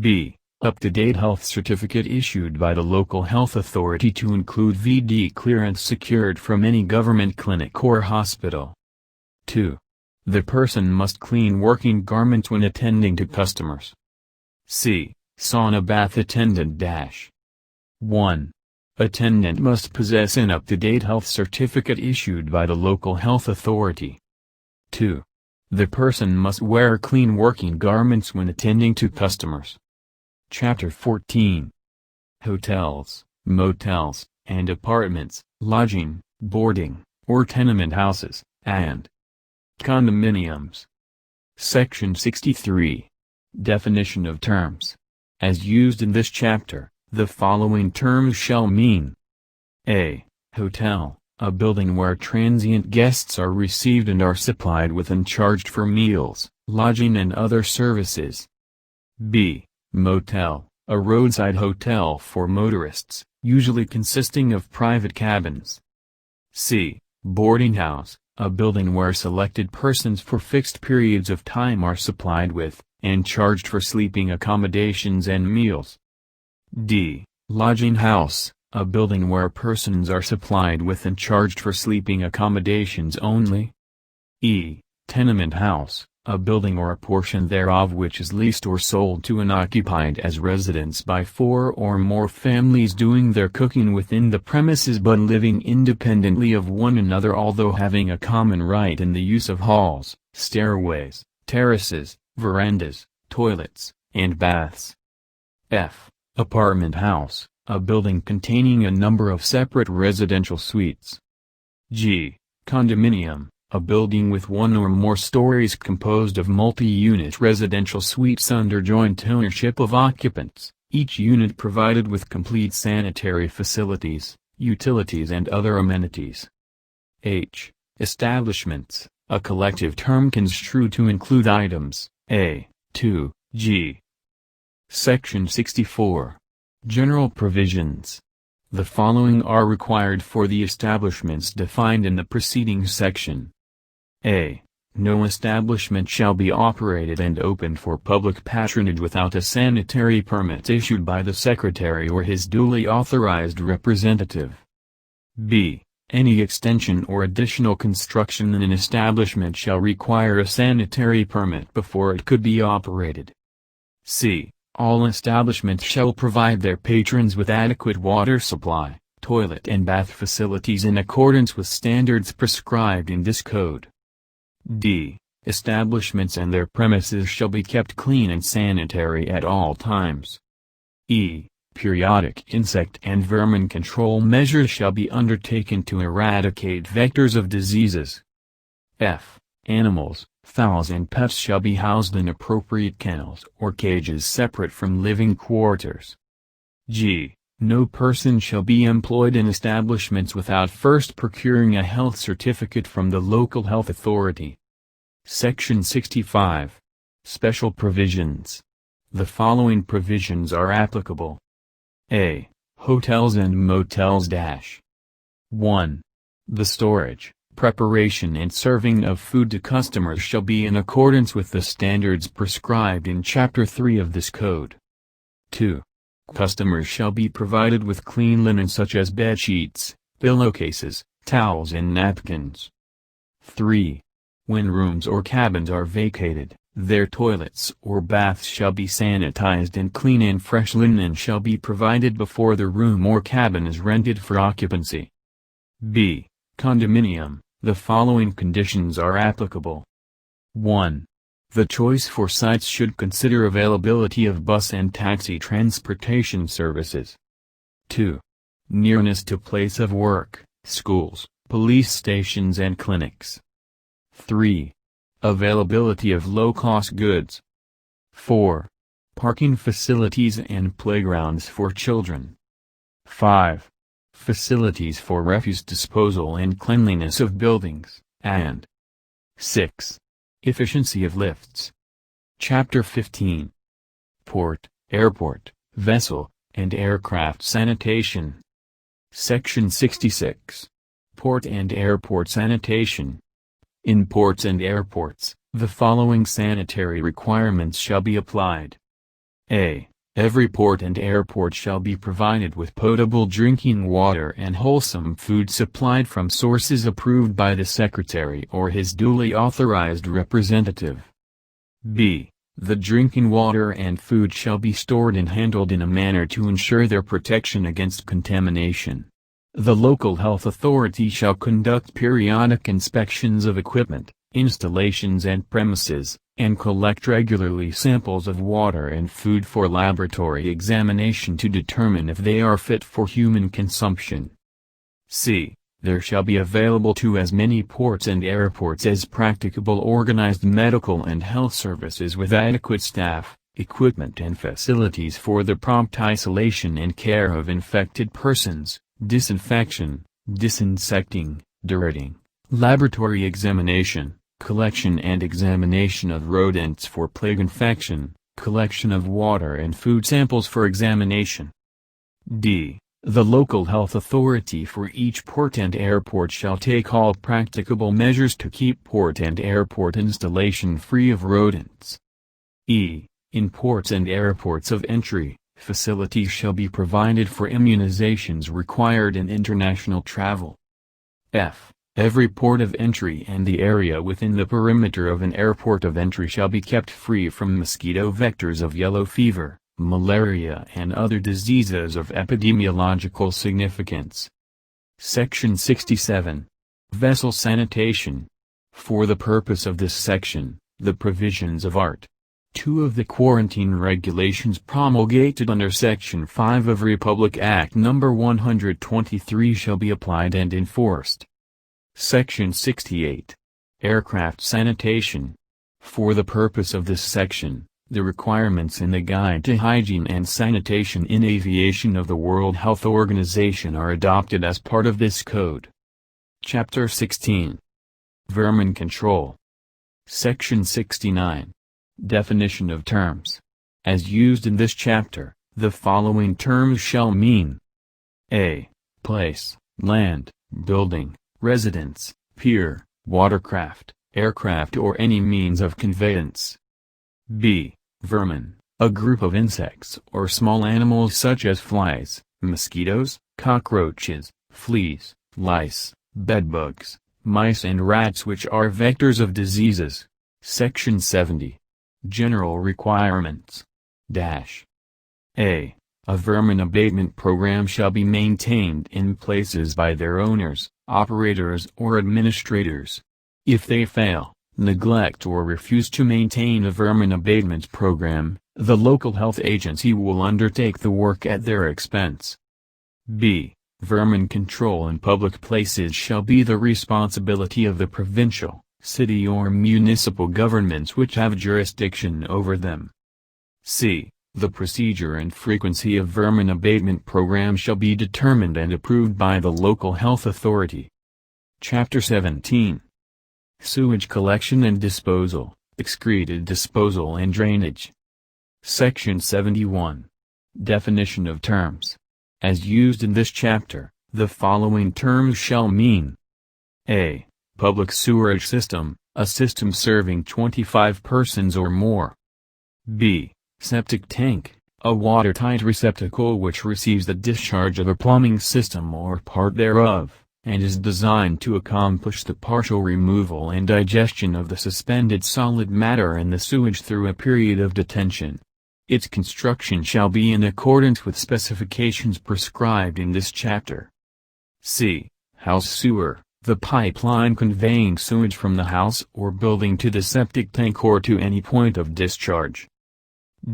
B. Up-to-date health certificate issued by the local health authority to include VD clearance secured from any government clinic or hospital. 2. The person must clean working garments when attending to customers. C. Sauna bath attendant. 1. Attendant must possess an up-to-date health certificate issued by the local health authority. 2. The person must wear clean working garments when attending to customers. Chapter 14. Hotels, motels, and apartments, lodging, boarding, or tenement houses, and condominiums. Section 63. Definition of terms. As used in this chapter, the following terms shall mean: A. Hotel, a building where transient guests are received and are supplied with and charged for meals, lodging and other services. B. Motel, a roadside hotel for motorists, usually consisting of private cabins. C. Boarding house, a building where selected persons for fixed periods of time are supplied with, and charged for sleeping accommodations and meals. D. Lodging house, a building where persons are supplied with and charged for sleeping accommodations only. E. Tenement house, a building or a portion thereof which is leased or sold to and occupied as residence by 4 or more families doing their cooking within the premises but living independently of one another although having a common right in the use of halls, stairways, terraces, verandas, toilets, and baths. F. Apartment house, a building containing a number of separate residential suites. G. Condominium, a building with one or more stories composed of multi-unit residential suites under joint ownership of occupants, each unit provided with complete sanitary facilities, utilities and other amenities. H. Establishments, a collective term construed to include items A, 2, G. Section 64. General provisions. The following are required for the establishments defined in the preceding section. A. No establishment shall be operated and opened for public patronage without a sanitary permit issued by the Secretary or his duly authorized representative. B. Any extension or additional construction in an establishment shall require a sanitary permit before it could be operated. C. All establishments shall provide their patrons with adequate water supply, toilet and bath facilities in accordance with standards prescribed in this code. D. Establishments and their premises shall be kept clean and sanitary at all times. E. Periodic insect and vermin control measures shall be undertaken to eradicate vectors of diseases. F. Animals, fowls and pets shall be housed in appropriate kennels or cages separate from living quarters. G. No person shall be employed in establishments without first procuring a health certificate from the local health authority. Section 65. Special Provisions. The following provisions are applicable. A. Hotels and motels. 1. The storage, preparation and serving of food to customers shall be in accordance with the standards prescribed in Chapter 3 of this Code. 2. Customers shall be provided with clean linen such as bed sheets, pillowcases, towels and napkins. 3. When rooms or cabins are vacated, their toilets or baths shall be sanitized and clean and fresh linen shall be provided before the room or cabin is rented for occupancy. B. Condominium. The following conditions are applicable. 1. The choice for sites should consider availability of bus and taxi transportation services. 2. Nearness to place of work, schools, police stations and clinics. 3. Availability of low-cost goods. 4. Parking facilities and playgrounds for children. 5. Facilities for refuse disposal and cleanliness of buildings, and 6. Efficiency of lifts. Chapter 15. Port, Airport, Vessel, and Aircraft Sanitation. Section 66. Port and Airport Sanitation. In ports and airports, the following sanitary requirements shall be applied. A. Every port and airport shall be provided with potable drinking water and wholesome food supplied from sources approved by the Secretary or his duly authorized representative. B. The drinking water and food shall be stored and handled in a manner to ensure their protection against contamination. The local health authority shall conduct periodic inspections of equipment, installations and premises, and collect regularly samples of water and food for laboratory examination to determine if they are fit for human consumption. C. There shall be available to as many ports and airports as practicable organized medical and health services with adequate staff, equipment and facilities for the prompt isolation and care of infected persons, disinfection, disinsecting, deriding, laboratory examination, collection and examination of rodents for plague infection, collection of water and food samples for examination. D. The local health authority for each port and airport shall take all practicable measures to keep port and airport installation free of rodents. E. In ports and airports of entry, facilities shall be provided for immunizations required in international travel. F. Every port of entry and the area within the perimeter of an airport of entry shall be kept free from mosquito vectors of yellow fever, malaria and other diseases of epidemiological significance. Section 67. Vessel Sanitation. For the purpose of this section, the provisions of Art. 2 of the Quarantine Regulations promulgated under Section 5 of Republic Act No. 123 shall be applied and enforced. Section 68. Aircraft Sanitation. For the purpose of this section, the requirements in the Guide to Hygiene and Sanitation in Aviation of the World Health Organization are adopted as part of this code. Chapter 16. Vermin Control. Section 69. Definition of terms. As used in this chapter, the following terms shall mean: A. Place, land, building, residence, pier, watercraft, aircraft or any means of conveyance. B. Vermin, a group of insects or small animals such as flies, mosquitoes, cockroaches, fleas, lice, bedbugs, mice and rats which are vectors of diseases. Section 70. General Requirements. A. A vermin abatement program shall be maintained in places by their owners, operators or administrators. If they fail, neglect or refuse to maintain a vermin abatement program, the local health agency will undertake the work at their expense. B. Vermin control in public places shall be the responsibility of the provincial, city or municipal governments which have jurisdiction over them. C. The procedure and frequency of vermin abatement programs shall be determined and approved by the local health authority. Chapter 17. Sewage collection and disposal, excreted disposal and drainage. Section 71. Definition of terms. As used in this chapter, the following terms shall mean: A. Public sewerage system, a system serving 25 persons or more. B. Septic tank, a watertight receptacle which receives the discharge of a plumbing system or part thereof, and is designed to accomplish the partial removal and digestion of the suspended solid matter in the sewage through a period of detention. Its construction shall be in accordance with specifications prescribed in this chapter. C. House sewer, the pipeline conveying sewage from the house or building to the septic tank or to any point of discharge.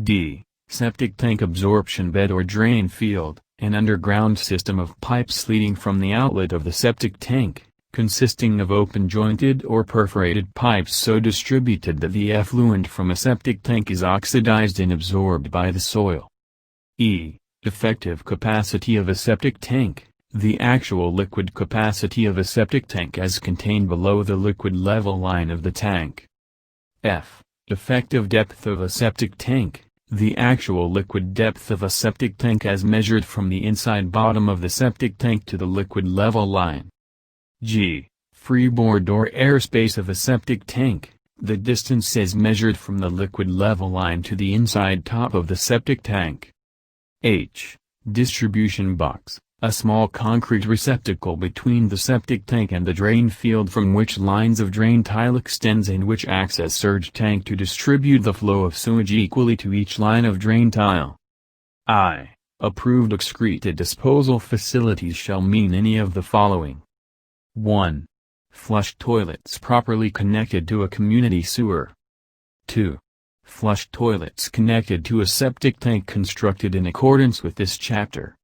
D. Septic tank absorption bed or drain field, an underground system of pipes leading from the outlet of the septic tank, consisting of open-jointed or perforated pipes so distributed that the effluent from a septic tank is oxidized and absorbed by the soil. E. Effective capacity of a septic tank, the actual liquid capacity of a septic tank as contained below the liquid level line of the tank. F. Effective depth of a septic tank, the actual liquid depth of a septic tank as measured from the inside bottom of the septic tank to the liquid level line. G. Freeboard or airspace of a septic tank, the distance as measured from the liquid level line to the inside top of the septic tank. H. Distribution box, a small concrete receptacle between the septic tank and the drain field from which lines of drain tile extends and which acts as surge tank to distribute the flow of sewage equally to each line of drain tile. I. Approved excreted disposal facilities shall mean any of the following. 1. Flush toilets properly connected to a community sewer. 2. Flush toilets connected to a septic tank constructed in accordance with this chapter.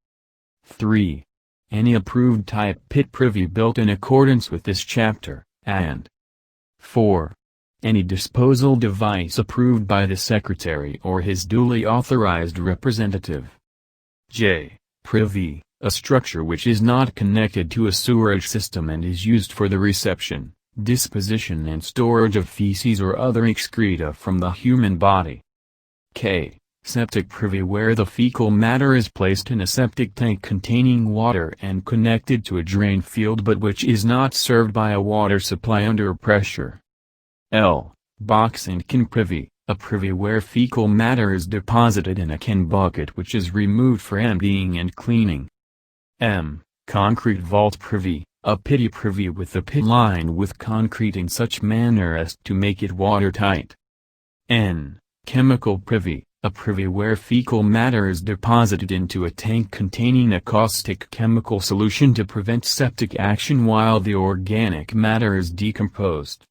3. Any approved type pit privy built in accordance with this chapter, and 4. Any disposal device approved by the Secretary or his duly authorized representative. J. Privy, a structure which is not connected to a sewerage system and is used for the reception, disposition and storage of feces or other excreta from the human body. K. Septic privy where the fecal matter is placed in a septic tank containing water and connected to a drain field but which is not served by a water supply under pressure. L. Box and can privy, a privy where fecal matter is deposited in a can bucket which is removed for emptying and cleaning. M. Concrete vault privy, a pity privy with the pit lined with concrete in such manner as to make it watertight. N. Chemical privy, a privy where fecal matter is deposited into a tank containing a caustic chemical solution to prevent septic action while the organic matter is decomposed.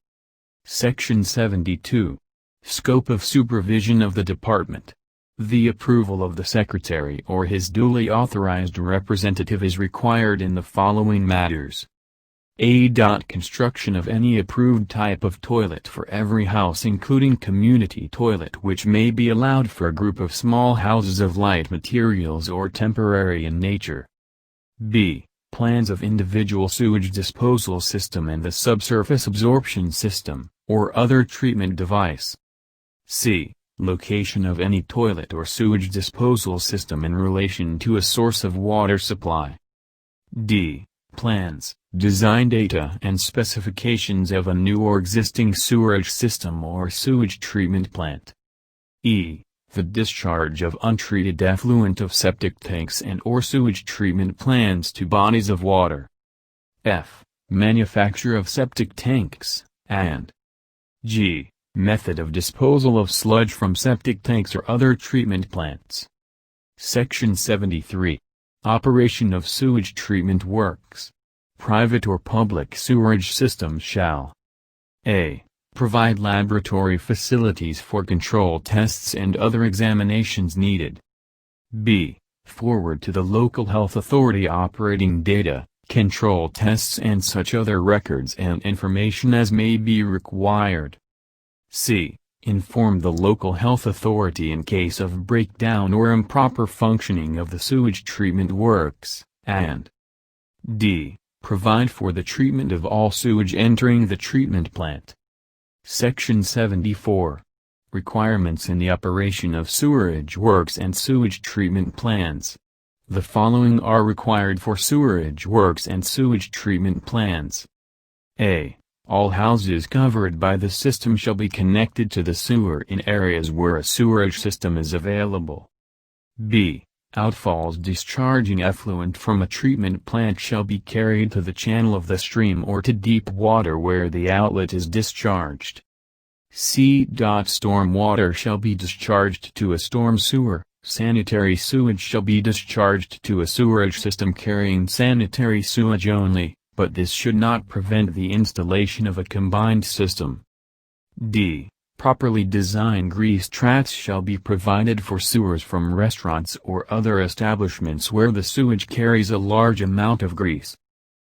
Section 72. Scope of supervision of the department. The approval of the Secretary or his duly authorized representative is required in the following matters. A. Construction of any approved type of toilet for every house including community toilet which may be allowed for a group of small houses of light materials or temporary in nature. B. Plans of individual sewage disposal system and the subsurface absorption system, or other treatment device. C. Location of any toilet or sewage disposal system in relation to a source of water supply. D. Plans, design data and specifications of a new or existing sewerage system or sewage treatment plant. E. The discharge of untreated effluent of septic tanks and or sewage treatment plants to bodies of water. F. Manufacture of septic tanks, and G. Method of disposal of sludge from septic tanks or other treatment plants. Section 73. Operation of sewage treatment works. Private or public sewerage systems shall A. Provide laboratory facilities for control tests and other examinations needed. B. Forward to the local health authority operating data, control tests and such other records and information as may be required. C. Inform the local health authority in case of breakdown or improper functioning of the sewage treatment works, and D. Provide for the treatment of all sewage entering the treatment plant. Section 74. Requirements in the operation of sewerage works and sewage treatment plants. The following are required for sewerage works and sewage treatment plants. A. All houses covered by the system shall be connected to the sewer in areas where a sewerage system is available. B. Outfalls discharging effluent from a treatment plant shall be carried to the channel of the stream or to deep water where the outlet is discharged. C. Storm water shall be discharged to a storm sewer. Sanitary sewage shall be discharged to a sewerage system carrying sanitary sewage only, but this should not prevent the installation of a combined system. D. Properly designed grease traps shall be provided for sewers from restaurants or other establishments where the sewage carries a large amount of grease.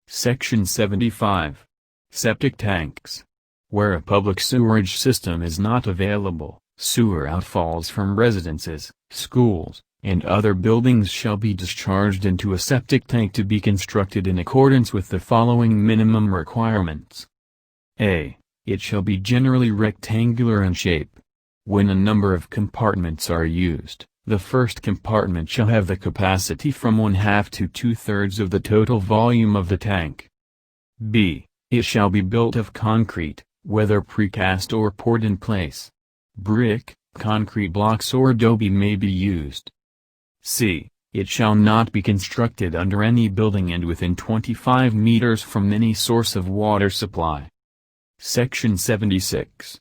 Section 75. Septic tanks. Where a public sewerage system is not available, sewer outfalls from residences, schools, and other buildings shall be discharged into a septic tank to be constructed in accordance with the following minimum requirements. A. It shall be generally rectangular in shape. When a number of compartments are used, the first compartment shall have the capacity from 1/2 to 2/3 of the total volume of the tank. B. It shall be built of concrete, whether precast or poured in place. Brick, concrete blocks or adobe may be used. C. It shall not be constructed under any building and within 25 meters from any source of water supply. Section 76.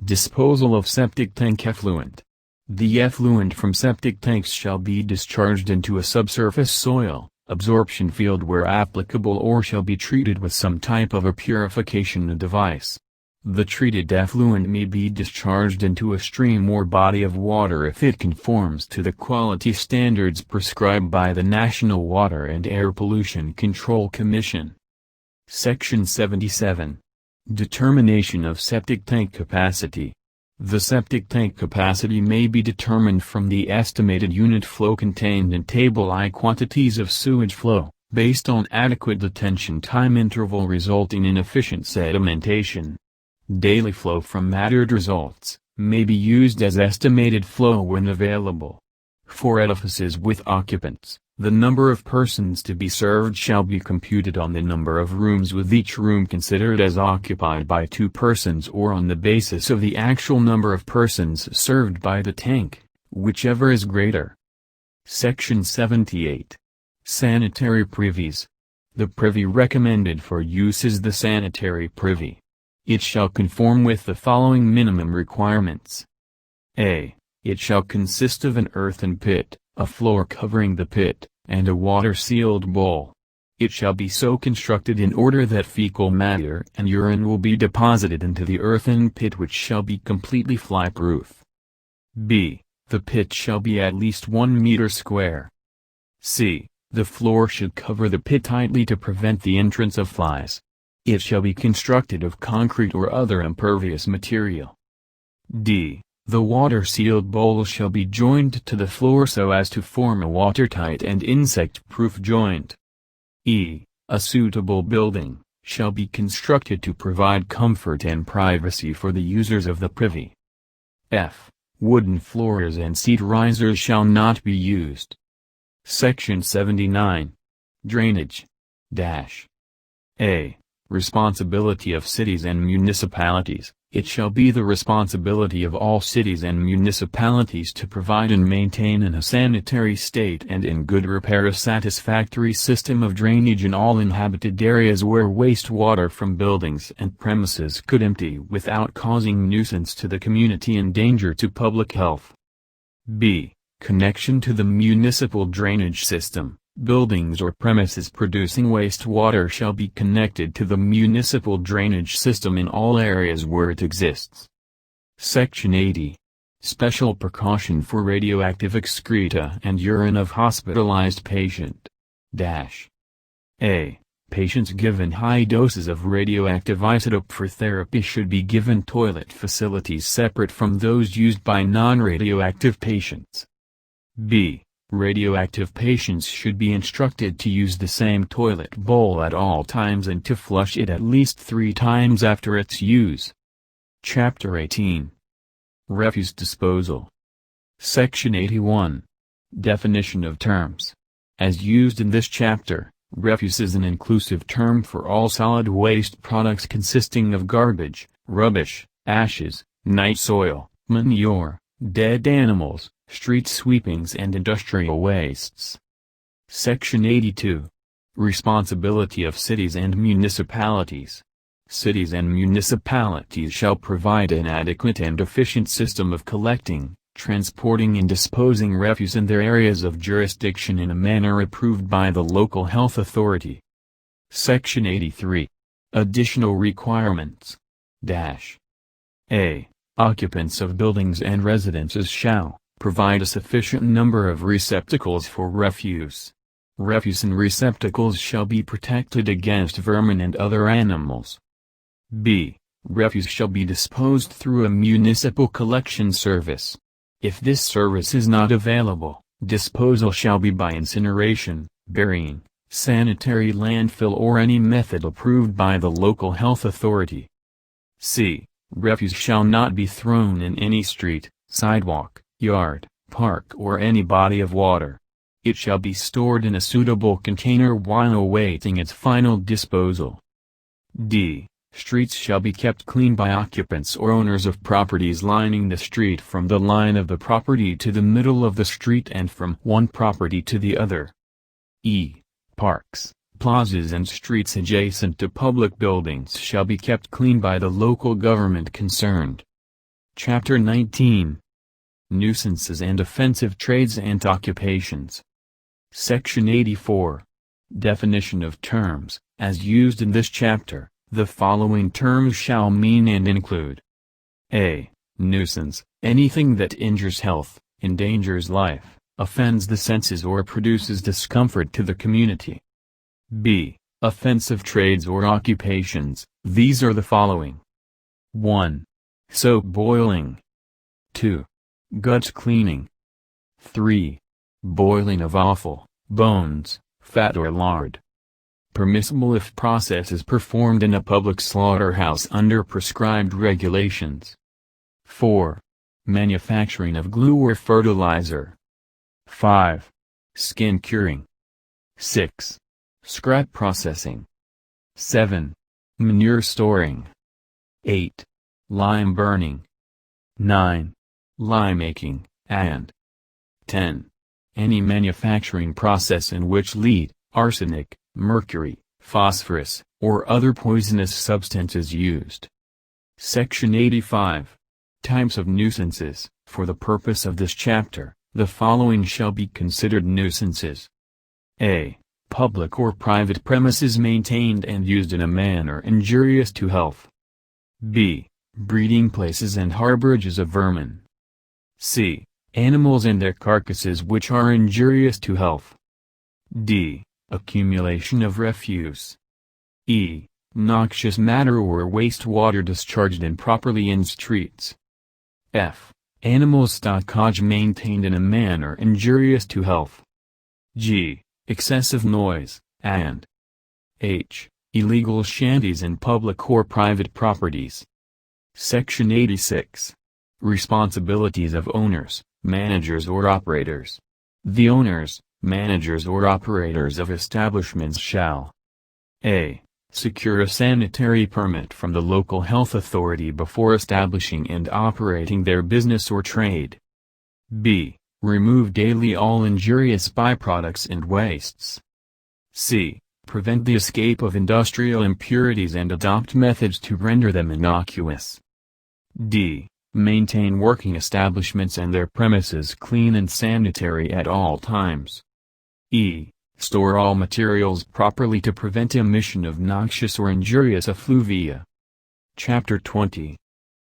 Disposal of septic tank effluent. The effluent from septic tanks shall be discharged into a subsurface soil absorption field where applicable or shall be treated with some type of a purification device. The treated effluent may be discharged into a stream or body of water if it conforms to the quality standards prescribed by the National Water and Air Pollution Control Commission. Section 77. Determination of septic tank capacity. The septic tank capacity may be determined from the estimated unit flow contained in Table I quantities of sewage flow, based on adequate detention time interval resulting in efficient sedimentation. Daily flow from mattered results may be used as estimated flow when available. For edifices with occupants, the number of persons to be served shall be computed on the number of rooms with each room considered as occupied by 2 persons or on the basis of the actual number of persons served by the tank, whichever is greater. Section 78. Sanitary privies. The privy recommended for use is the sanitary privy. It shall conform with the following minimum requirements. A. It shall consist of an earthen pit, a floor covering the pit, and a water-sealed bowl. It shall be so constructed in order that fecal matter and urine will be deposited into the earthen pit, which shall be completely fly-proof. B. The pit shall be at least 1 meter square. C. The floor should cover the pit tightly to prevent the entrance of flies. It shall be constructed of concrete or other impervious material. D. The water-sealed bowl shall be joined to the floor so as to form a watertight and insect-proof joint. E. A suitable building shall be constructed to provide comfort and privacy for the users of the privy. F. Wooden floors and seat risers shall not be used. Section 79. Drainage. A. Responsibility of cities and municipalities. It shall be the responsibility of all cities and municipalities to provide and maintain in a sanitary state and in good repair a satisfactory system of drainage in all inhabited areas where wastewater from buildings and premises could empty without causing nuisance to the community and danger to public health. B. Connection to the municipal drainage system. Buildings or premises producing wastewater shall be connected to the municipal drainage system in all areas where it exists. Section 80. Special precaution for radioactive excreta and urine of hospitalized patient. A. Patients given high doses of radioactive isotope for therapy should be given toilet facilities separate from those used by non-radioactive patients. B. Radioactive patients should be instructed to use the same toilet bowl at all times and to flush it at least 3 times after its use. Chapter 18. Refuse disposal. Section 81. Definition of terms. As used in this chapter, refuse is an inclusive term for all solid waste products consisting of garbage, rubbish, ashes, night soil, manure, dead animals, street sweepings and industrial wastes. Section 82. Responsibility of cities and municipalities. Cities and municipalities shall provide an adequate and efficient system of collecting, transporting and disposing refuse in their areas of jurisdiction in a manner approved by the local health authority. Section 83. Additional requirements. A. Occupants of buildings and residences shall provide a sufficient number of receptacles for refuse. Refuse in receptacles shall be protected against vermin and other animals. B. Refuse shall be disposed through a municipal collection service. If this service is not available, disposal shall be by incineration, burying, sanitary landfill or any method approved by the local health authority. C. Refuse shall not be thrown in any street, sidewalk, yard, park or any body of water. It shall be stored in a suitable container while awaiting its final disposal. D. Streets shall be kept clean by occupants or owners of properties lining the street from the line of the property to the middle of the street and from one property to the other. E. Parks, plazas and streets adjacent to public buildings shall be kept clean by the local government concerned. Chapter 19. Nuisances and offensive trades and occupations. Section 84. Definition of terms. As used in this chapter, the following terms shall mean and include: A. Nuisance, anything that injures health, endangers life, offends the senses or produces discomfort to the community. B. Offensive trades or occupations, these are the following. 1. Soap boiling. 2. Guts cleaning. 3. Boiling of offal, bones, fat or lard. Permissible if process is performed in a public slaughterhouse under prescribed regulations. 4. Manufacturing of glue or fertilizer. 5. Skin curing. 6. Scrap processing. 7. Manure storing. 8. Lime burning. 9. Lye making, and 10. Any manufacturing process in which lead, arsenic, mercury, phosphorus, or other poisonous substances used. Section 85. Types of nuisances. For the purpose of this chapter, the following shall be considered nuisances. A. Public or private premises maintained and used in a manner injurious to health. B. Breeding places and harborages of vermin. C. Animals and their carcasses which are injurious to health. D. Accumulation of refuse. E. Noxious matter or wastewater discharged improperly in streets. F. Animal stockage maintained in a manner injurious to health. G. Excessive noise, and H. Illegal shanties in public or private properties. Section 86. Responsibilities of owners, managers or operators. The owners, managers or operators of establishments shall: A. Secure a sanitary permit from the local health authority before establishing and operating their business or trade. B. Remove daily all injurious byproducts and wastes. C. Prevent the escape of industrial impurities and adopt methods to render them innocuous. D. Maintain working establishments and their premises clean and sanitary at all times. E. Store all materials properly to prevent emission of noxious or injurious effluvia. Chapter 20.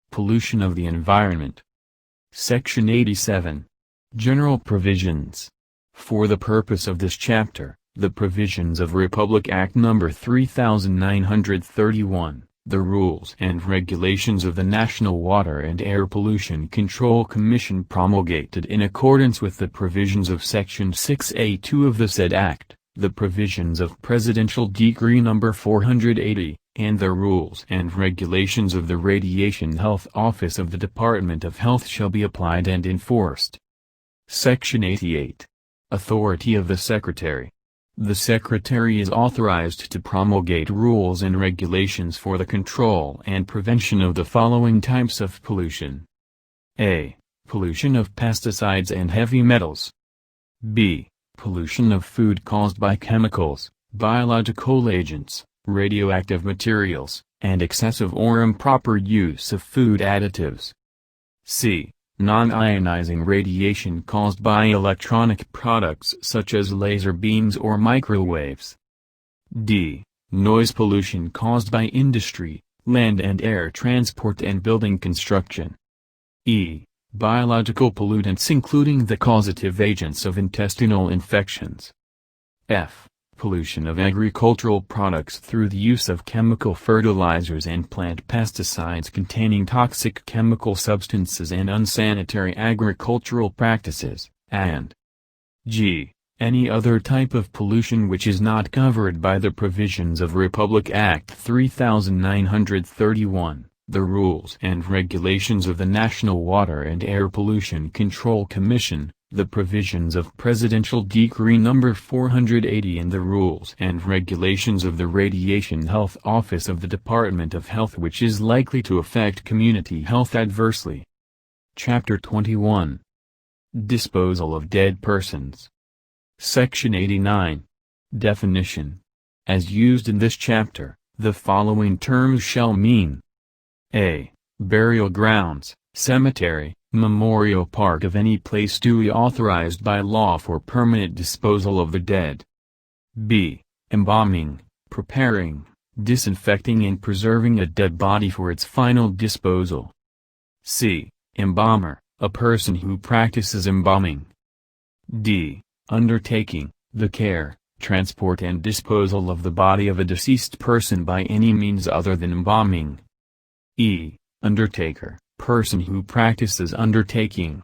Pollution of the environment. Section 87. General provisions. For the purpose of this chapter, The provisions of Republic Act No. 3931, the rules and regulations of the National Water and Air Pollution Control Commission promulgated in accordance with the provisions of Section 6A2 of the said Act, the provisions of Presidential Decree No. 480, and the rules and regulations of the Radiation Health Office of the Department of Health shall be applied and enforced. Section 88. Authority of the Secretary. The Secretary is authorized to promulgate rules and regulations for the control and prevention of the following types of pollution. A. Pollution of pesticides and heavy metals. B. Pollution of food caused by chemicals, biological agents, radioactive materials, and excessive or improper use of food additives. C. Non-ionizing radiation caused by electronic products such as laser beams or microwaves. D. Noise pollution caused by industry, land and air transport and building construction. E. Biological pollutants including the causative agents of intestinal infections. F. Pollution of agricultural products through the use of chemical fertilizers and plant pesticides containing toxic chemical substances and unsanitary agricultural practices, and G. Any other type of pollution which is not covered by the provisions of Republic Act 3931, the rules and regulations of the National Water and Air Pollution Control Commission, the provisions of Presidential Decree No. 480 and the rules and regulations of the Radiation Health Office of the Department of Health which is likely to affect community health adversely. Chapter 21. Disposal of dead persons. Section 89. Definition. As used in this chapter, the following terms shall mean: A. Burial grounds, cemetery, memorial park of any place duly authorized by law for permanent disposal of the dead. B. Embalming, preparing, disinfecting and preserving a dead body for its final disposal. C. Embalmer, a person who practices embalming. D. Undertaking, the care, transport and disposal of the body of a deceased person by any means other than embalming. E. Undertaker, person who practices undertaking.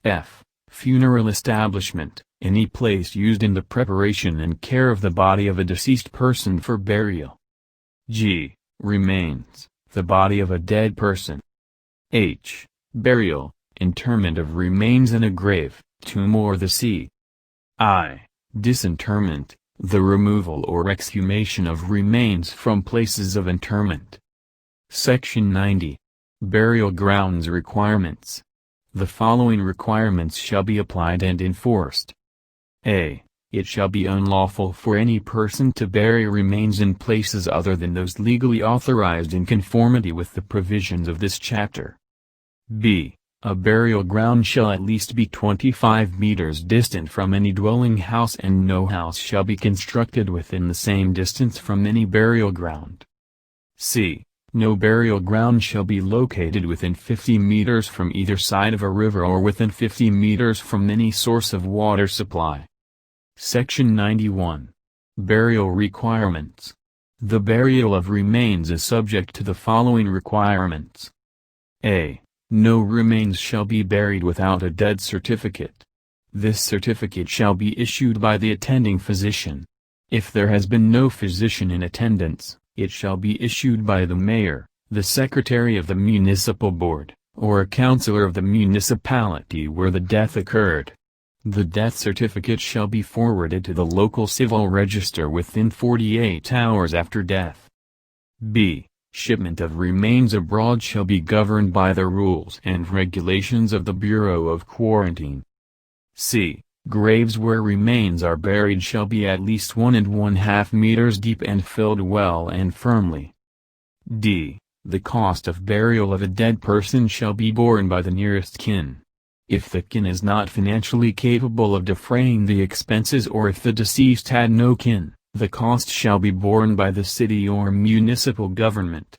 F. Funeral establishment, any place used in the preparation and care of the body of a deceased person for burial. G. Remains, the body of a dead person. H. Burial, interment of remains in a grave, tomb or the sea. I. Disinterment, the removal or exhumation of remains from places of interment. Section 90. Burial grounds requirements. The following requirements shall be applied and enforced. A. It shall be unlawful for any person to bury remains in places other than those legally authorized in conformity with the provisions of this chapter. B. A burial ground shall at least be 25 meters distant from any dwelling house and no house shall be constructed within the same distance from any burial ground. C. No burial ground shall be located within 50 meters from either side of a river or within 50 meters from any source of water supply. Section 91. Burial requirements. The burial of remains is subject to the following requirements. A. No remains shall be buried without a dead certificate. This certificate shall be issued by the attending physician. If there has been no physician in attendance, it shall be issued by the mayor, the secretary of the municipal board, or a councillor of the municipality where the death occurred. The death certificate shall be forwarded to the local civil register within 48 hours after death. B. Shipment of remains abroad shall be governed by the rules and regulations of the Bureau of Quarantine. C. Graves where remains are buried shall be at least 1½ meters deep and filled well and firmly. D. The cost of burial of a dead person shall be borne by the nearest kin. If the kin is not financially capable of defraying the expenses or if the deceased had no kin, the cost shall be borne by the city or municipal government.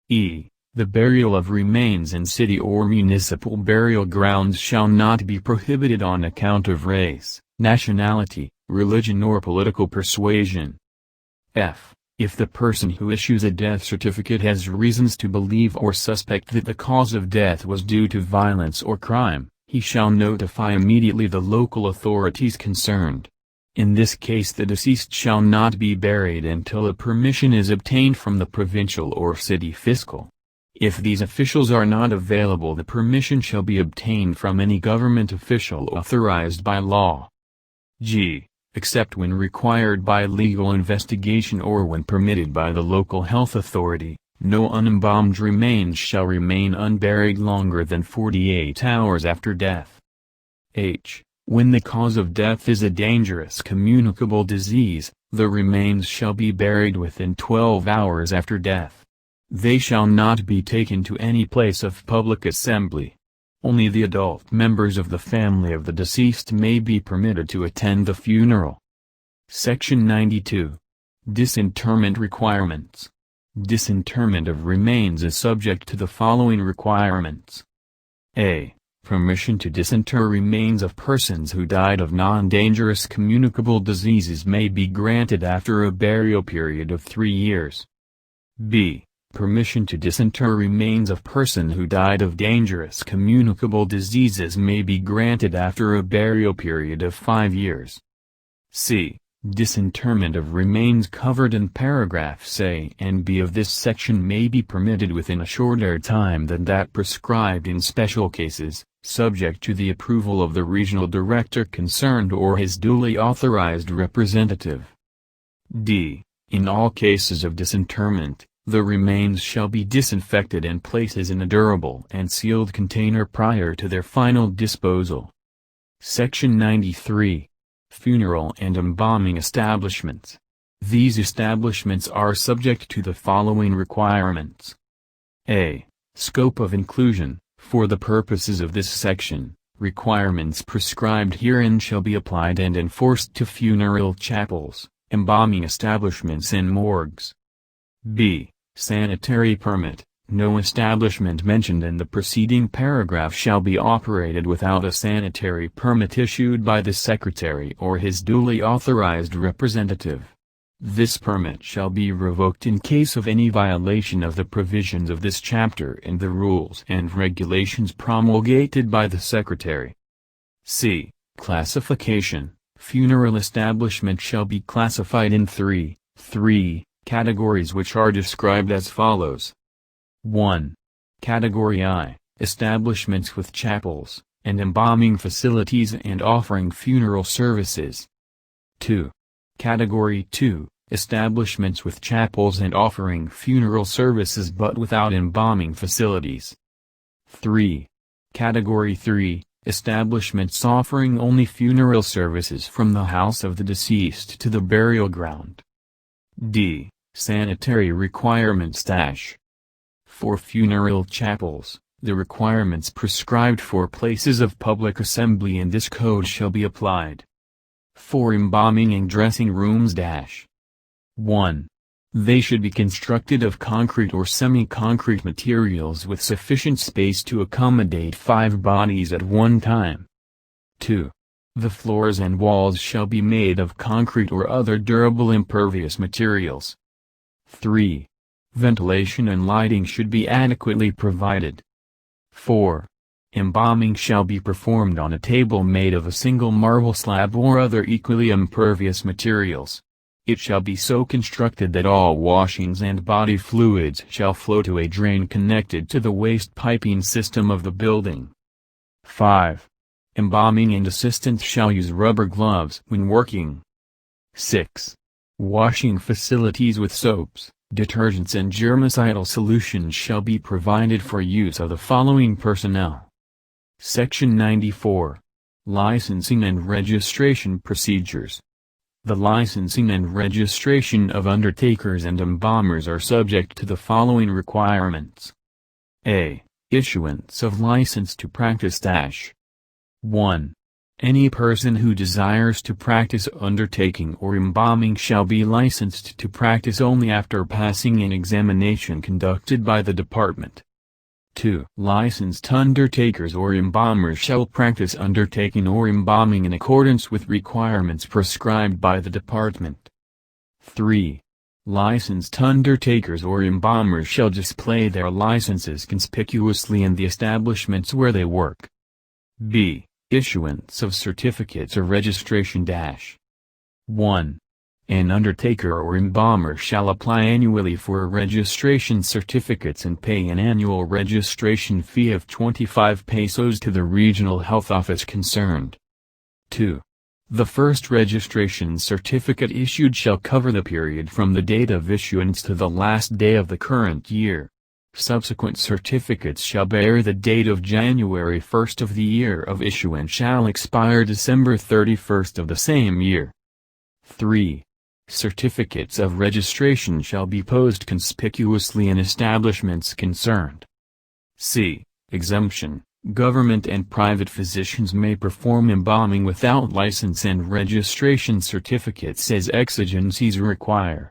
E. The burial of remains in city or municipal burial grounds shall not be prohibited on account of race, nationality, religion or political persuasion. F. If the person who issues a death certificate has reasons to believe or suspect that the cause of death was due to violence or crime, he shall notify immediately the local authorities concerned. In this case the deceased shall not be buried until a permission is obtained from the provincial or city fiscal. If these officials are not available, the permission shall be obtained from any government official authorized by law. G. Except when required by legal investigation or when permitted by the local health authority, no unembalmed remains shall remain unburied longer than 48 hours after death. H. When the cause of death is a dangerous communicable disease, the remains shall be buried within 12 hours after death. They shall not be taken to any place of public assembly. Only the adult members of the family of the deceased may be permitted to attend the funeral. Section 92. Disinterment requirements. Disinterment of remains is subject to the following requirements. A. Permission to disinter remains of persons who died of non-dangerous communicable diseases may be granted after a burial period of 3 years. B. Permission to disinter remains of person who died of dangerous communicable diseases may be granted after a burial period of 5 years. C. Disinterment of remains covered in paragraphs A and B of this section may be permitted within a shorter time than that prescribed in special cases, subject to the approval of the regional director concerned or his duly authorized representative. D. In all cases of disinterment, the remains shall be disinfected and placed in a durable and sealed container prior to their final disposal. Section 93. Funeral and embalming establishments. These establishments are subject to the following requirements. A. Scope of inclusion. For the purposes of this section, requirements prescribed herein shall be applied and enforced to funeral chapels, embalming establishments and morgues. B. Sanitary permit. No establishment mentioned in the preceding paragraph shall be operated without a sanitary permit issued by the Secretary or his duly authorized representative. This permit shall be revoked in case of any violation of the provisions of this chapter and the rules and regulations promulgated by the Secretary. C. Classification. Funeral establishment shall be classified in three categories which are described as follows. 1. Category I, establishments with chapels, and embalming facilities and offering funeral services. 2. Category II, establishments with chapels and offering funeral services but without embalming facilities. 3. Category III, establishments offering only funeral services from the house of the deceased to the burial ground. D. Sanitary requirements - For funeral chapels, the requirements prescribed for places of public assembly in this code shall be applied. For embalming and dressing rooms - 1. They should be constructed of concrete or semi-concrete materials with sufficient space to accommodate 5 bodies at one time. 2. The floors and walls shall be made of concrete or other durable impervious materials. 3. Ventilation and lighting should be adequately provided. 4. Embalming shall be performed on a table made of a single marble slab or other equally impervious materials. It shall be so constructed that all washings and body fluids shall flow to a drain connected to the waste piping system of the building. 5. Embalming and assistants shall use rubber gloves when working. 6. Washing facilities with soaps, detergents and germicidal solutions shall be provided for use of the following personnel. Section 94. Licensing and registration procedures. The licensing and registration of undertakers and embalmers are subject to the following requirements. A. Issuance of license to practice - 1. Any person who desires to practice undertaking or embalming shall be licensed to practice only after passing an examination conducted by the department. 2. Licensed undertakers or embalmers shall practice undertaking or embalming in accordance with requirements prescribed by the department. 3. Licensed undertakers or embalmers shall display their licenses conspicuously in the establishments where they work. B. Issuance of certificates of registration. 1. An undertaker or embalmer shall apply annually for registration certificates and pay an annual registration fee of 25 pesos to the regional health office concerned. 2. The first registration certificate issued shall cover the period from the date of issuance to the last day of the current year. Subsequent certificates shall bear the date of January 1st of the year of issuance shall expire December 31st of the same year. 3. Certificates of registration shall be posted conspicuously in establishments concerned. C. Exemption. Government and private physicians may perform embalming without license and registration certificates as exigencies require.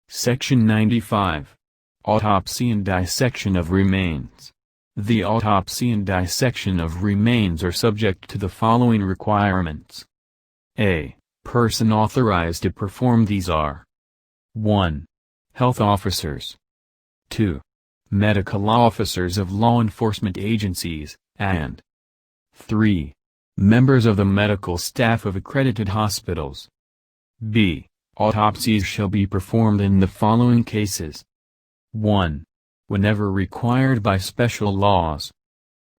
Section 95. Autopsy and dissection of remains. The autopsy and dissection of remains are subject to the following requirements. A. Person authorized to perform these are 1. Health officers. 2. Medical officers of law enforcement agencies, and 3. Members of the medical staff of accredited hospitals. B. Autopsies shall be performed in the following cases. 1. Whenever required by special laws.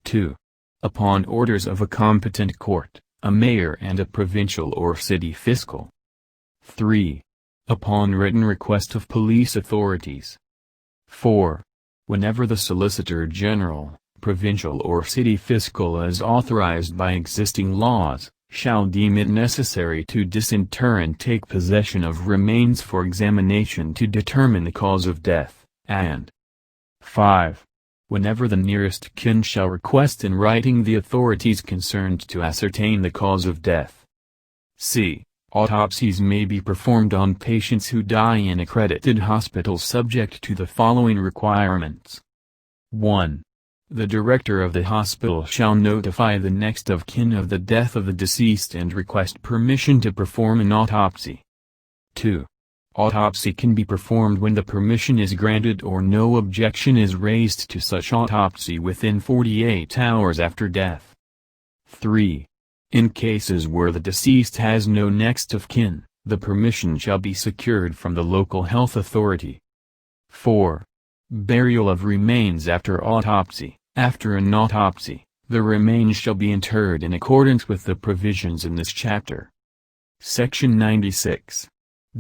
2. Upon orders of a competent court, a mayor and a provincial or city fiscal. 3. Upon written request of police authorities. 4. Whenever the Solicitor General, provincial or city fiscal as authorized by existing laws, shall deem it necessary to disinter and take possession of remains for examination to determine the cause of death, and 5. Whenever the nearest kin shall request in writing the authorities concerned to ascertain the cause of death. C. Autopsies may be performed on patients who die in accredited hospitals subject to the following requirements. 1. The director of the hospital shall notify the next of kin of the death of the deceased and request permission to perform an autopsy. 2. Autopsy can be performed when the permission is granted or no objection is raised to such autopsy within 48 hours after death. 3. In cases where the deceased has no next of kin, the permission shall be secured from the local health authority. 4. Burial of remains after autopsy. After an autopsy, the remains shall be interred in accordance with the provisions in this chapter. Section 96.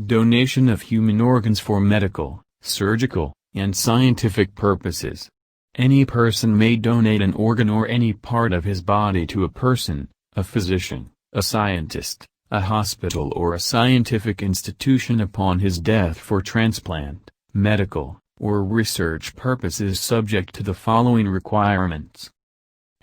Donation of human organs for medical, surgical, and scientific purposes. Any person may donate an organ or any part of his body to a person, a physician, a scientist, a hospital or a scientific institution upon his death for transplant, medical, or research purposes subject to the following requirements.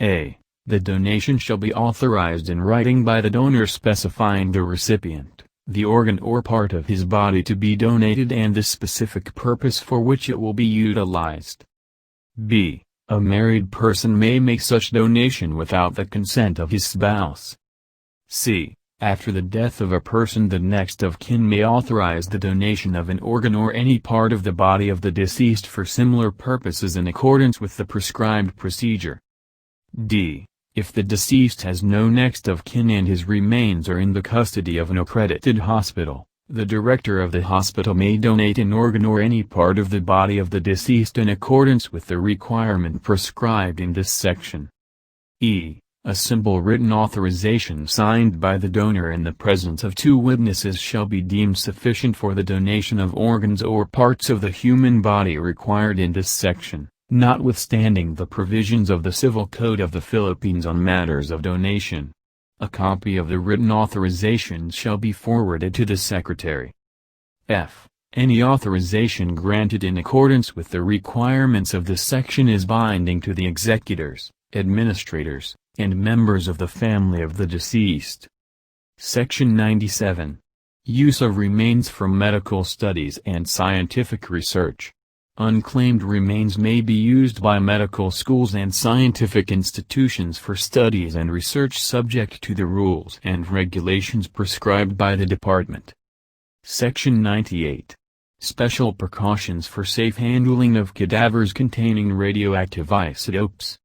A. The donation shall be authorized in writing by the donor specifying the recipient, the organ or part of his body to be donated and the specific purpose for which it will be utilized. B. A married person may make such donation without the consent of his spouse. C. After the death of a person, the next of kin may authorize the donation of an organ or any part of the body of the deceased for similar purposes in accordance with the prescribed procedure. D. If the deceased has no next of kin and his remains are in the custody of an accredited hospital, the director of the hospital may donate an organ or any part of the body of the deceased in accordance with the requirement prescribed in this section. E. A simple written authorization signed by the donor in the presence of 2 witnesses shall be deemed sufficient for the donation of organs or parts of the human body required in this section, notwithstanding the provisions of the Civil Code of the Philippines on matters of donation. A copy of the written authorization shall be forwarded to the Secretary. F. Any authorization granted in accordance with the requirements of this section is binding to the executors, administrators, and members of the family of the deceased. Section 97. Use of remains for medical studies and scientific research. Unclaimed remains may be used by medical schools and scientific institutions for studies and research subject to the rules and regulations prescribed by the Department. Section 98. Special precautions for safe handling of cadavers containing radioactive isotopes.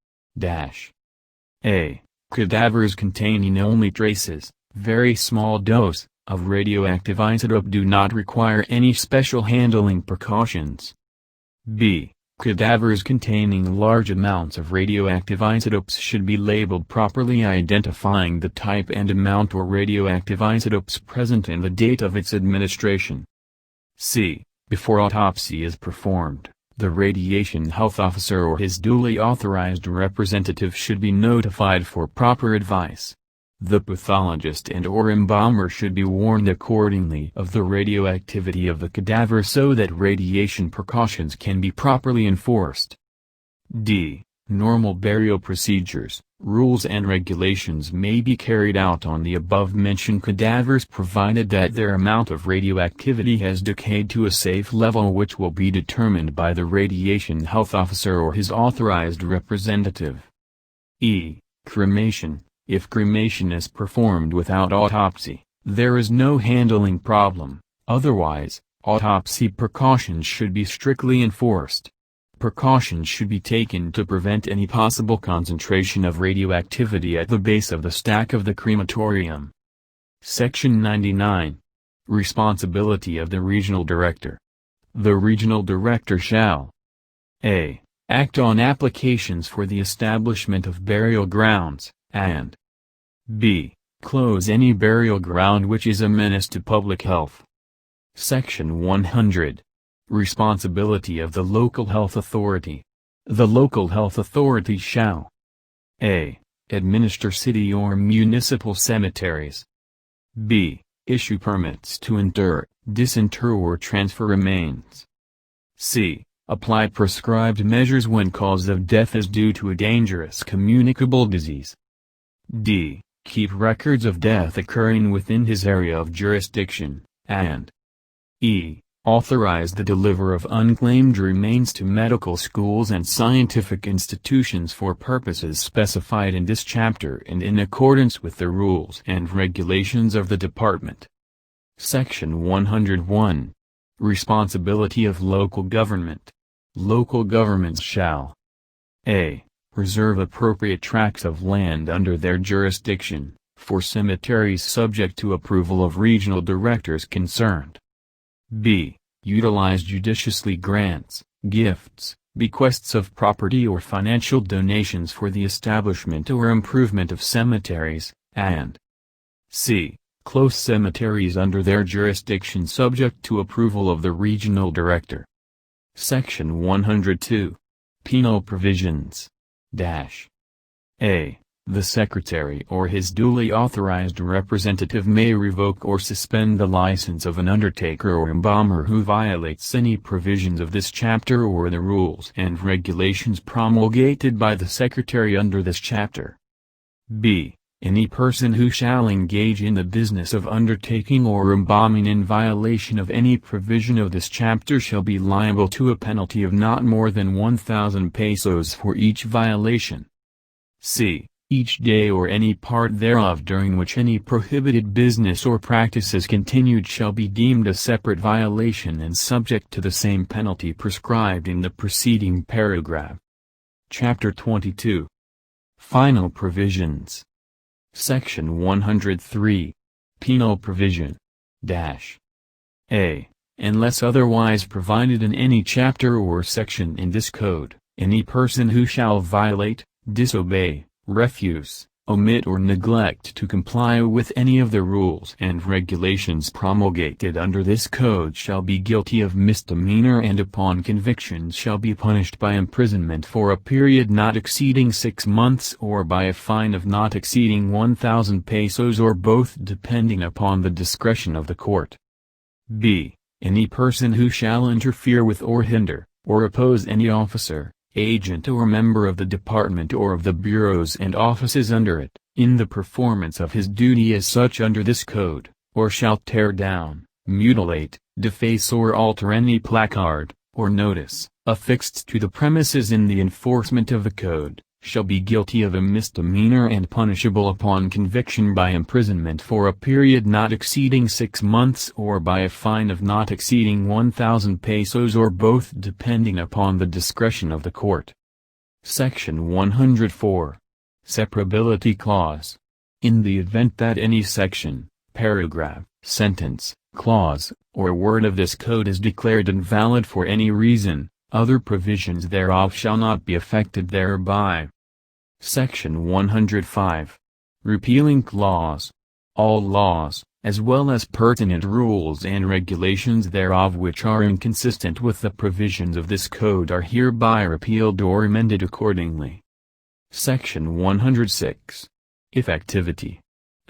A. Cadavers containing only traces, very small dose, of radioactive isotope do not require any special handling precautions. B. Cadavers containing large amounts of radioactive isotopes should be labeled properly, identifying the type and amount or radioactive isotopes present and the date of its administration. C. Before autopsy is performed, the radiation health officer or his duly authorized representative should be notified for proper advice. The pathologist and/or embalmer should be warned accordingly of the radioactivity of the cadaver so that radiation precautions can be properly enforced. D. Normal burial procedures, rules and regulations may be carried out on the above-mentioned cadavers provided that their amount of radioactivity has decayed to a safe level which will be determined by the radiation health officer or his authorized representative. E. Cremation. If cremation is performed without autopsy, there is no handling problem, otherwise, autopsy precautions should be strictly enforced. Precautions should be taken to prevent any possible concentration of radioactivity at the base of the stack of the crematorium. Section 99. Responsibility of the Regional Director. The Regional Director shall a. Act on applications for the establishment of burial grounds, and b. Close any burial ground which is a menace to public health. Section 100. Responsibility of the Local Health Authority. The Local Health Authority shall a. Administer city or municipal cemeteries. b. Issue permits to inter, disinter or transfer remains. c. Apply prescribed measures when cause of death is due to a dangerous communicable disease. d. Keep records of death occurring within his area of jurisdiction, and e. Authorize the deliver of unclaimed remains to medical schools and scientific institutions for purposes specified in this chapter and in accordance with the rules and regulations of the Department. Section 101. Responsibility of local government. Local governments shall a. Reserve appropriate tracts of land under their jurisdiction, for cemeteries subject to approval of regional directors concerned. b. Utilize judiciously grants, gifts, bequests of property or financial donations for the establishment or improvement of cemeteries, and c. Close cemeteries under their jurisdiction subject to approval of the regional director. Section 102. Penal provisions. A. The Secretary or his duly authorized representative may revoke or suspend the license of an undertaker or embalmer who violates any provisions of this chapter or the rules and regulations promulgated by the Secretary under this chapter. b. Any person who shall engage in the business of undertaking or embalming in violation of any provision of this chapter shall be liable to a penalty of not more than 1,000 pesos for each violation. c. Each day or any part thereof during which any prohibited business or practice is continued shall be deemed a separate violation and subject to the same penalty prescribed in the preceding paragraph. Chapter 22. Final provisions. Section 103. Penal provision. A. Unless otherwise provided in any chapter or section in this code, any person who shall violate, disobey, refuse, omit or neglect to comply with any of the rules and regulations promulgated under this code shall be guilty of misdemeanor and upon conviction shall be punished by imprisonment for a period not exceeding 6 months or by a fine of not exceeding 1,000 pesos or both depending upon the discretion of the court. b. Any person who shall interfere with or hinder, or oppose any officer, agent or member of the department or of the bureaus and offices under it, in the performance of his duty as such under this code, or shall tear down, mutilate, deface or alter any placard, or notice, affixed to the premises in the enforcement of the code, shall be guilty of a misdemeanor and punishable upon conviction by imprisonment for a period not exceeding 6 months or by a fine of not exceeding 1,000 pesos or both depending upon the discretion of the court. Section 104. Separability Clause. In the event that any section, paragraph, sentence, clause, or word of this code is declared invalid for any reason, other provisions thereof shall not be affected thereby. Section 105. Repealing Clause. All laws, as well as pertinent rules and regulations thereof which are inconsistent with the provisions of this code are hereby repealed or amended accordingly. Section 106. Effectivity.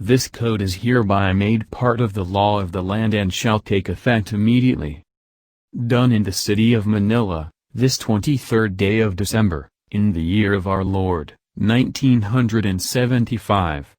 This code is hereby made part of the law of the land and shall take effect immediately. Done in the city of Manila, this 23rd day of December, in the year of our Lord, 1975.